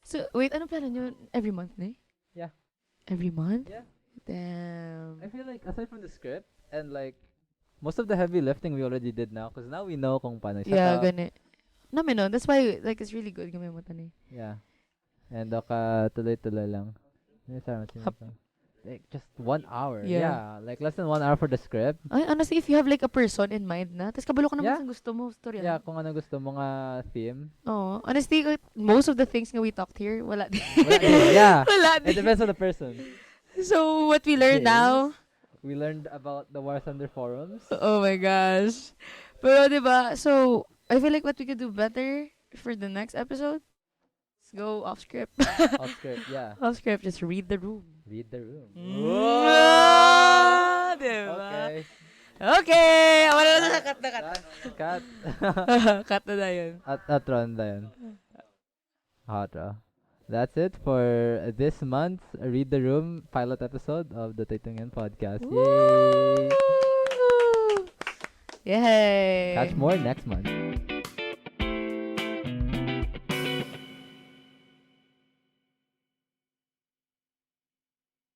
So, wait, ano plano nyo? Every month na eh?
Yeah.
Every month?
Yeah.
Damn.
I feel like, aside from the script, and like, most of the heavy lifting we already did now, because now we know kung paano
Yeah,
i-set up.
gani. Namin no, that's why, like, it's really good kami mo tani.
Yeah. And tuloy-tuloy lang. Like, just 1 hour.
Yeah.
Yeah. Like, less than 1 hour for the script.
Ay, honestly, if you have like a person in mind na, tas kabalo ka naman
Yeah.
sa gusto mo, story.
Yeah, kung ano gusto mo nga theme.
Oh, honestly, most of the things nga we talked here, wala din.
Wala din. Yeah.
Wala
It
din.
depends on the person.
So, what we learned
Yes.
now,
We learned about the War Thunder forums.
oh my gosh. Pero, diba, so, I feel like what we could do better for the next episode, let's go off script.
Off script, yeah.
Off script, just read the room.
Read the room.
Diba?
Okay.
Okay! Wala na sa cut na cut.
Cut.
Cut na na yun.
Atron na yun. Hatra. That's it for this month's Read the Room pilot episode of the 𝘳𝘬𝘮 podcast. Yay!
Yay!
Catch more next month.